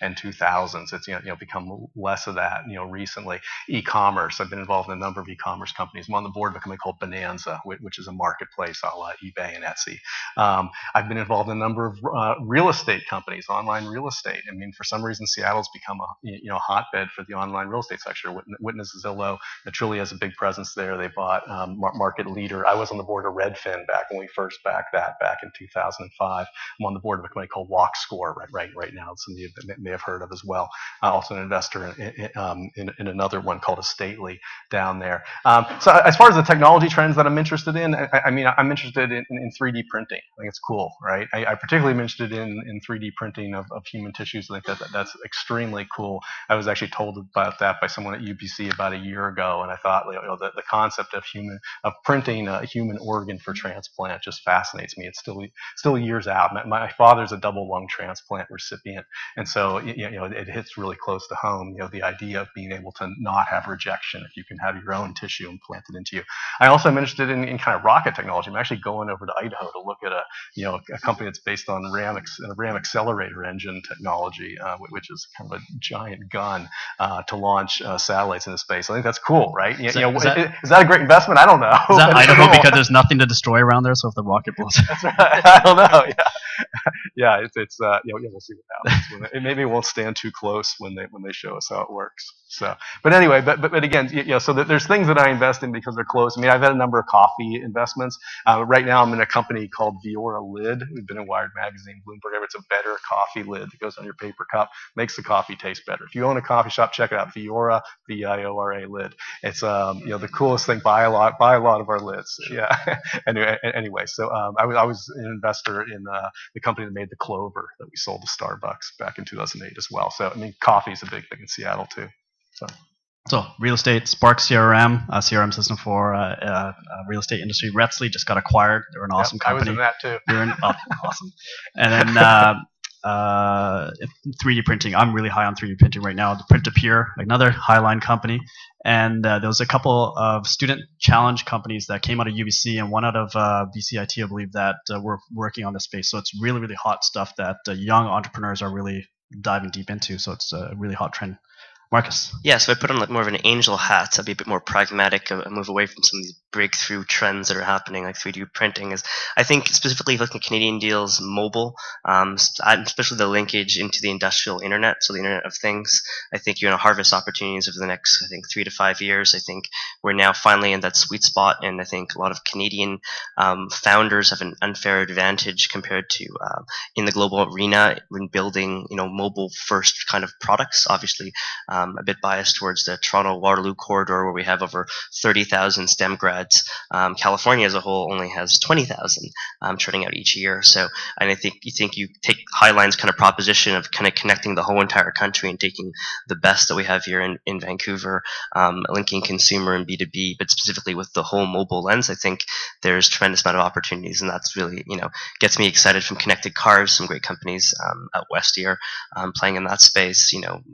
and 2000s. It's, become less of that, recently. E-commerce. I've been involved in a number of e-commerce companies. I'm on the board of a company called Bonanza, which is a marketplace a la eBay and Etsy. I've been involved in a number of real estate companies, online real estate. I mean, for some reason, Seattle's become a hotbed for the online real estate sector. Witness Zillow, that truly has a big presence there. They bought market leader. I was on the board of Redfin back when we first backed that back in 2005. I'm on the board of a company called WalkScore right now. Some of you may have heard of as well. Also an investor in another one called Estately down there. So as far as the technology trends that I'm interested in, I mean, I'm interested in 3D printing. I think it's cool, right? I particularly am interested in 3D printing of human tissues. I think that's extremely cool. I was actually told about that by someone at UBC about a year ago, and I thought, the concept concept of printing a human organ for transplant just fascinates me. It's still years out. My father's a double lung transplant recipient, and so it hits really close to home. The idea of being able to not have rejection if you can have your own tissue implanted into you. I also am interested in kind of rocket technology. I'm actually going over to Idaho to look at a company that's based on a RAM accelerator engine technology, which is kind of a giant gun to launch satellites into space. I think that's cool, right? Is that a great investment? I don't know. Is that Idaho cool because there's nothing to destroy around there? So if the rocket blows, that's right. I don't know. Yeah, it's we'll see what happens. Maybe it won't stand too close when they show us how it works. So, but anyway, but again, so there's things that I invest in because they're close. I mean, I've had a number of coffee investments. Right now, I'm in a company called Viora Lid. We've been in Wired Magazine, Bloomberg. It's a better coffee lid that goes on your paper cup, makes the coffee taste better. If you own a coffee shop, check it out. Viora, VIORA lid. It's the coolest thing. Buy a lot of our lids. Yeah. anyway, so I was an investor in the company that made the Clover that we sold to Starbucks back in 2008 as well. So I mean, coffee is a big thing in Seattle too. So real estate, Spark CRM, a CRM system for real estate industry. Retsley just got acquired. They're an awesome company. I was in that too. Awesome. And then 3D printing. I'm really high on 3D printing right now. The Print-to-Pure, another HIGHLINE company. And there was a couple of student challenge companies that came out of UBC and one out of VCIT, I believe, that were working on this space. So it's really, really hot stuff that young entrepreneurs are really diving deep into. So it's a really hot trend. Marcus? Yeah, so I put on more of an angel hat. I'll be a bit more pragmatic. I move away from some of these breakthrough trends that are happening, like 3D printing. I think specifically looking at Canadian deals, mobile, especially the linkage into the industrial internet, so the Internet of Things. I think you're going to harvest opportunities over the next, 3 to 5 years. I think we're now finally in that sweet spot, and I think a lot of Canadian founders have an unfair advantage compared to in the global arena when building, mobile-first kind of products. Obviously, a bit biased towards the Toronto-Waterloo corridor, where we have over 30,000 STEM grads. California as a whole only has 20,000 turning out each year. So, and I think you take HIGHLINE's kind of proposition of kind of connecting the whole entire country and taking the best that we have here in Vancouver, linking consumer and B2B, but specifically with the whole mobile lens. I think there's tremendous amount of opportunities, and that's really, gets me excited. From Connected Cars, some great companies out west here playing in that space,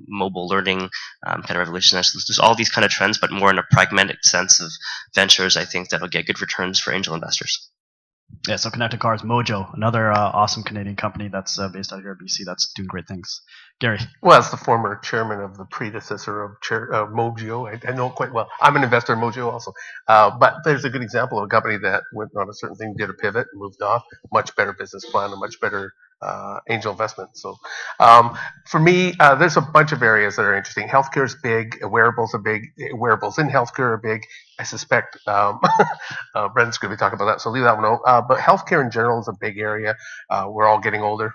mobile learning, kind of revolutionary. There's all these kind of trends, but more in a pragmatic sense of ventures, I think that'll get good returns for angel investors. Yeah, so Connected Cars, Mojo, another awesome Canadian company that's based out here at BC that's doing great things. Gary? Well, as the former chairman of the predecessor of Mojo, I know quite well. I'm an investor in Mojo also. But there's a good example of a company that went on a certain thing, did a pivot, moved off, much better business plan, a much better angel investment. So for me, there's a bunch of areas that are interesting. Healthcare is big. Wearables are big. Wearables in healthcare are big. I suspect Brendan's going to be talking about that, so leave that one out. But healthcare in general is a big area. We're all getting older.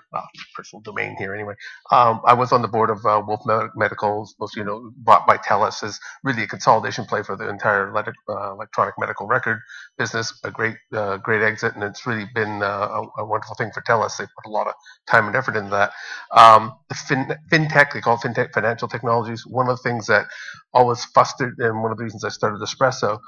Personal domain here anyway. I was on the board of Wolf Medical, most bought by TELUS, is really a consolidation play for the entire electronic medical record business. A great exit, and it's really been a wonderful thing for TELUS. They put a lot of time and effort into that. The fintech, they call it fintech, financial technologies. One of the things that always fostered, and one of the reasons I started Espresso,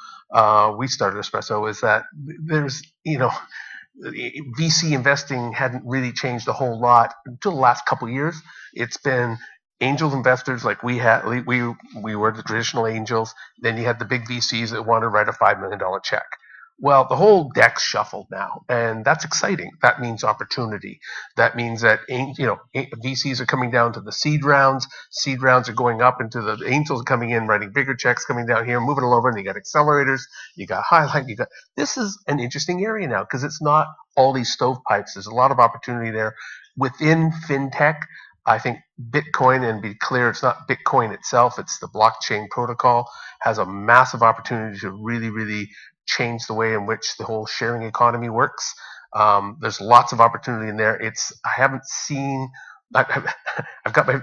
we started Espresso, is that there's, VC investing hadn't really changed a whole lot until the last couple of years. It's been angel investors like we had. We were the traditional angels. Then you had the big VCs that want to write a $5 million check. Well, the whole deck's shuffled now, and that's exciting. That means opportunity. That means that VCs are coming down to the seed rounds. Seed rounds are going up into the angels are coming in, writing bigger checks, coming down here, moving all over, and you got accelerators, you got HIGHLINE, this is an interesting area now because it's not all these stovepipes. There's a lot of opportunity there within fintech. I think Bitcoin, and be clear, it's not Bitcoin itself, it's the blockchain protocol, has a massive opportunity to really, really change the way in which the whole sharing economy works. There's lots of opportunity in there. I haven't seen, I've got my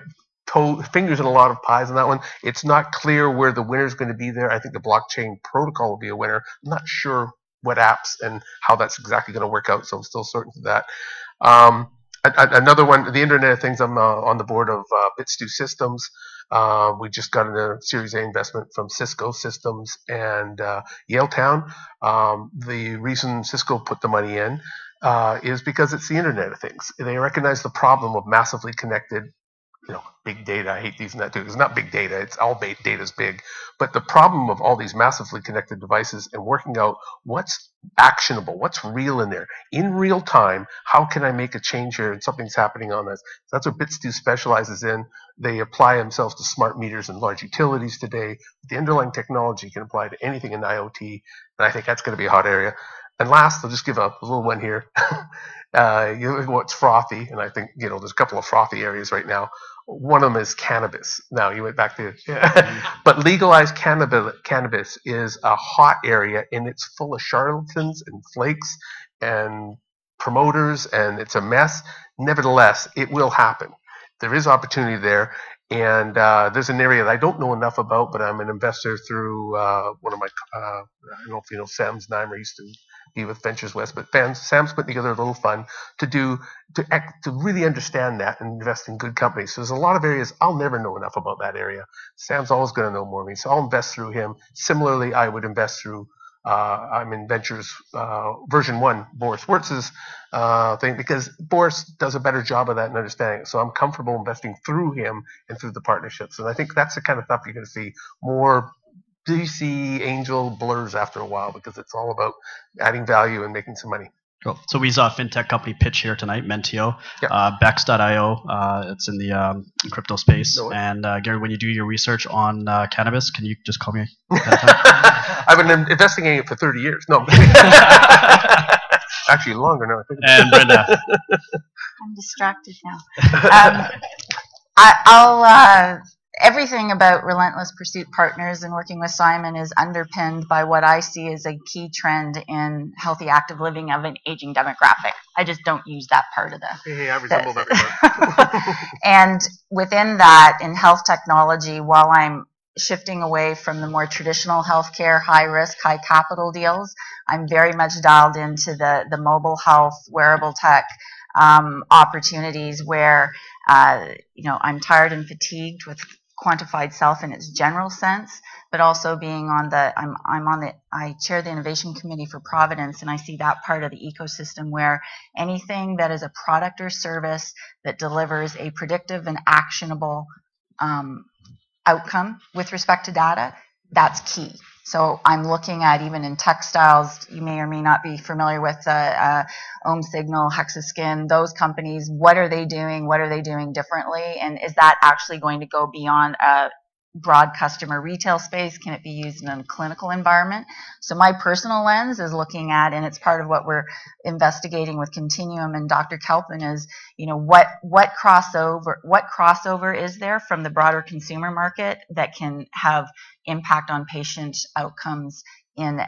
fingers in a lot of pies on that one. It's not clear where the winner is going to be there. I think the blockchain protocol will be a winner. I'm not sure what apps and how that's exactly going to work out, so I'm still certain to that. Another one, the Internet of Things, I'm on the board of Bits2 Systems. We just got a Series A investment from Cisco Systems and Yaletown. The reason Cisco put the money in is because it's the Internet of Things. They recognize the problem of massively connected, big data. I hate using that too. It's not big data. It's all data is big. But the problem of all these massively connected devices and working out what's actionable, what's real in there, in real time, how can I make a change here and something's happening on this? So that's what BitStew specializes in. They apply themselves to smart meters and large utilities today. The underlying technology can apply to anything in IoT, and I think that's going to be a hot area. And last, I'll just give a little one here. What's frothy, and I think there's a couple of frothy areas right now. One of them is cannabis. Now you went back to, but legalized cannabis is a hot area, and it's full of charlatans and flakes and promoters, and it's a mess. Nevertheless, it will happen. There is opportunity there, and there's an area that I don't know enough about, but I'm an investor through one of my, I don't know if you know Sam Znaimer, used to be with Ventures West, but Sam's putting together a little fund to really understand that and invest in good companies. So there's a lot of areas I'll never know enough about that area. Sam's always going to know more than me, so I'll invest through him. Similarly, I would invest through, I'm in Ventures version 1, Boris Wertz's thing, because Boris does a better job of that and understanding it. So I'm comfortable investing through him and through the partnerships. And I think that's the kind of stuff you're going to see more DC angel blurs after a while, because it's all about adding value and making some money. Cool. So we saw a fintech company pitch here tonight, Mentio, Bex.io. It's in the crypto space. And Gary, when you do your research on cannabis, can you just call me? I've been investigating it for 30 years. No, actually longer now. And Brenda. I'm distracted now. I'll everything about Relentless Pursuit Partners and working with Simon is underpinned by what I see as a key trend in healthy active living of an aging demographic. I just don't use that part of the... Hey, I resemble that. And within that, in health technology, while I'm shifting away from the more traditional healthcare, high risk, high capital deals, I'm very much dialed into the mobile health, wearable tech opportunities where, I'm tired and fatigued with quantified self in its general sense, but also being on I chair the innovation committee for Providence, and I see that part of the ecosystem where anything that is a product or service that delivers a predictive and actionable outcome with respect to data, that's key. So I'm looking at, even in textiles, you may or may not be familiar with Ohm Signal, Hexaskin, those companies. What are they doing? What are they doing differently? And is that actually going to go beyond a broad customer retail space? Can it be used in a clinical environment? So my personal lens is looking at, and it's part of what we're investigating with Continuum and Dr. Kelpin, is what crossover is there from the broader consumer market that can have impact on patient outcomes in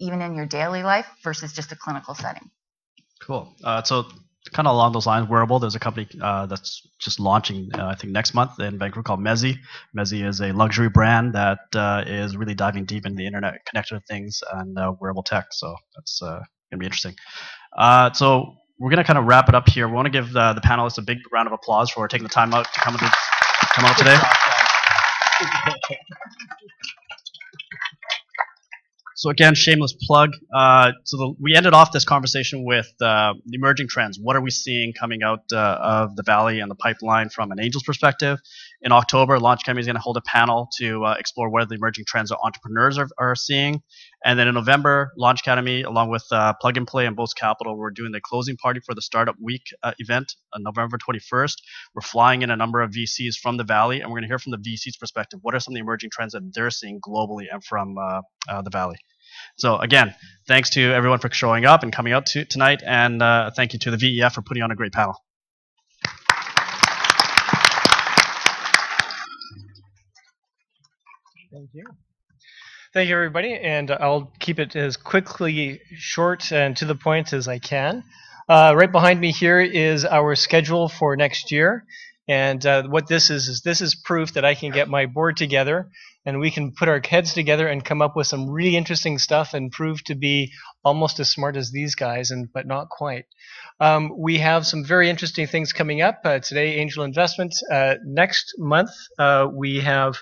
even in your daily life versus just a clinical setting. Cool. So kind of along those lines, wearable, there's a company that's just launching, I think, next month in Vancouver called Mezi. Mezi is a luxury brand that is really diving deep into the internet, Connected of Things, and wearable tech. So that's going to be interesting. So we're going to kind of wrap it up here. We want to give the panelists a big round of applause for taking the time out to come out today. So again, shameless plug. We ended off this conversation with the emerging trends. What are we seeing coming out of the Valley and the pipeline from an Angels perspective? In October, Launch Academy is going to hold a panel to explore what are the emerging trends that entrepreneurs are seeing. And then in November, Launch Academy, along with Plug and Play and Bose Capital, we're doing the closing party for the Startup Week event on November 21st. We're flying in a number of VCs from the Valley, and we're going to hear from the VCs' perspective. What are some of the emerging trends that they're seeing globally and from the Valley? So again, thanks to everyone for showing up and coming out tonight, and thank you to the VEF for putting on a great panel. Thank you. Thank you, everybody, and I'll keep it as quickly short and to the point as I can. Right behind me here is our schedule for next year. And what this is proof that I can get my board together and we can put our heads together and come up with some really interesting stuff and prove to be almost as smart as these guys, but not quite. We have some very interesting things coming up. Today, Angel Investment. Next month, we have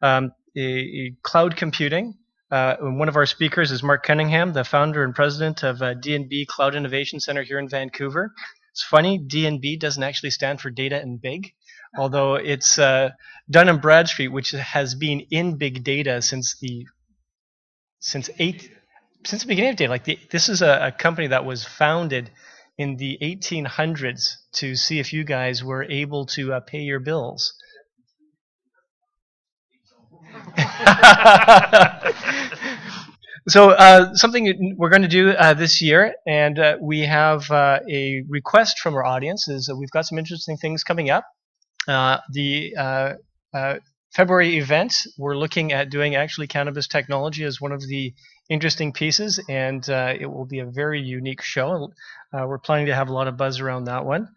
a cloud computing. One of our speakers is Mark Cunningham, the founder and president of D&B Cloud Innovation Center here in Vancouver. It's funny, D&B doesn't actually stand for data and big, although it's Dun & Bradstreet, which has been in big data since the beginning of data. This is a company that was founded in the 1800s to see if you guys were able to pay your bills. So something we're going to do this year, and we have a request from our audience, is that we've got some interesting things coming up. The February event, we're looking at doing actually cannabis technology as one of the interesting pieces, and it will be a very unique show. We're planning to have a lot of buzz around that one.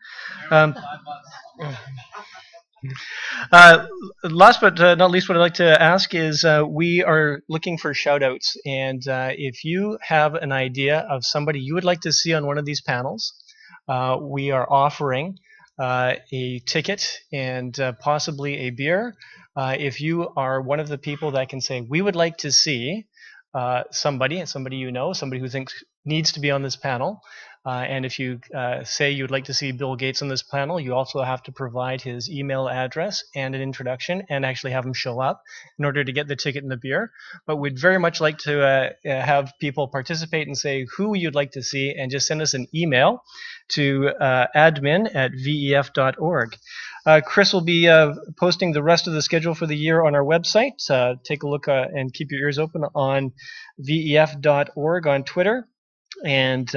Last but not least, what I'd like to ask is we are looking for shout outs, and if you have an idea of somebody you would like to see on one of these panels, we are offering a ticket and possibly a beer. If you are one of the people that can say, we would like to see somebody you know, somebody who thinks needs to be on this panel, and if you say you'd like to see Bill Gates on this panel, you also have to provide his email address and an introduction and actually have him show up in order to get the ticket and the beer. But we'd very much like to have people participate and say who you'd like to see, and just send us an email to admin@vef.org. Chris will be posting the rest of the schedule for the year on our website. Take a look and keep your ears open on vef.org on Twitter. And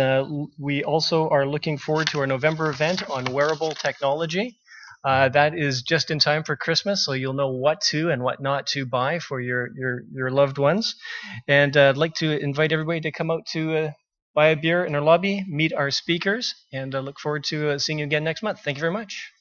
we also are looking forward to our November event on wearable technology. That is just in time for Christmas, so you'll know what to and what not to buy for your loved ones. And I'd like to invite everybody to come out to buy a beer in our lobby, meet our speakers, and I look forward to seeing you again next month. Thank you very much.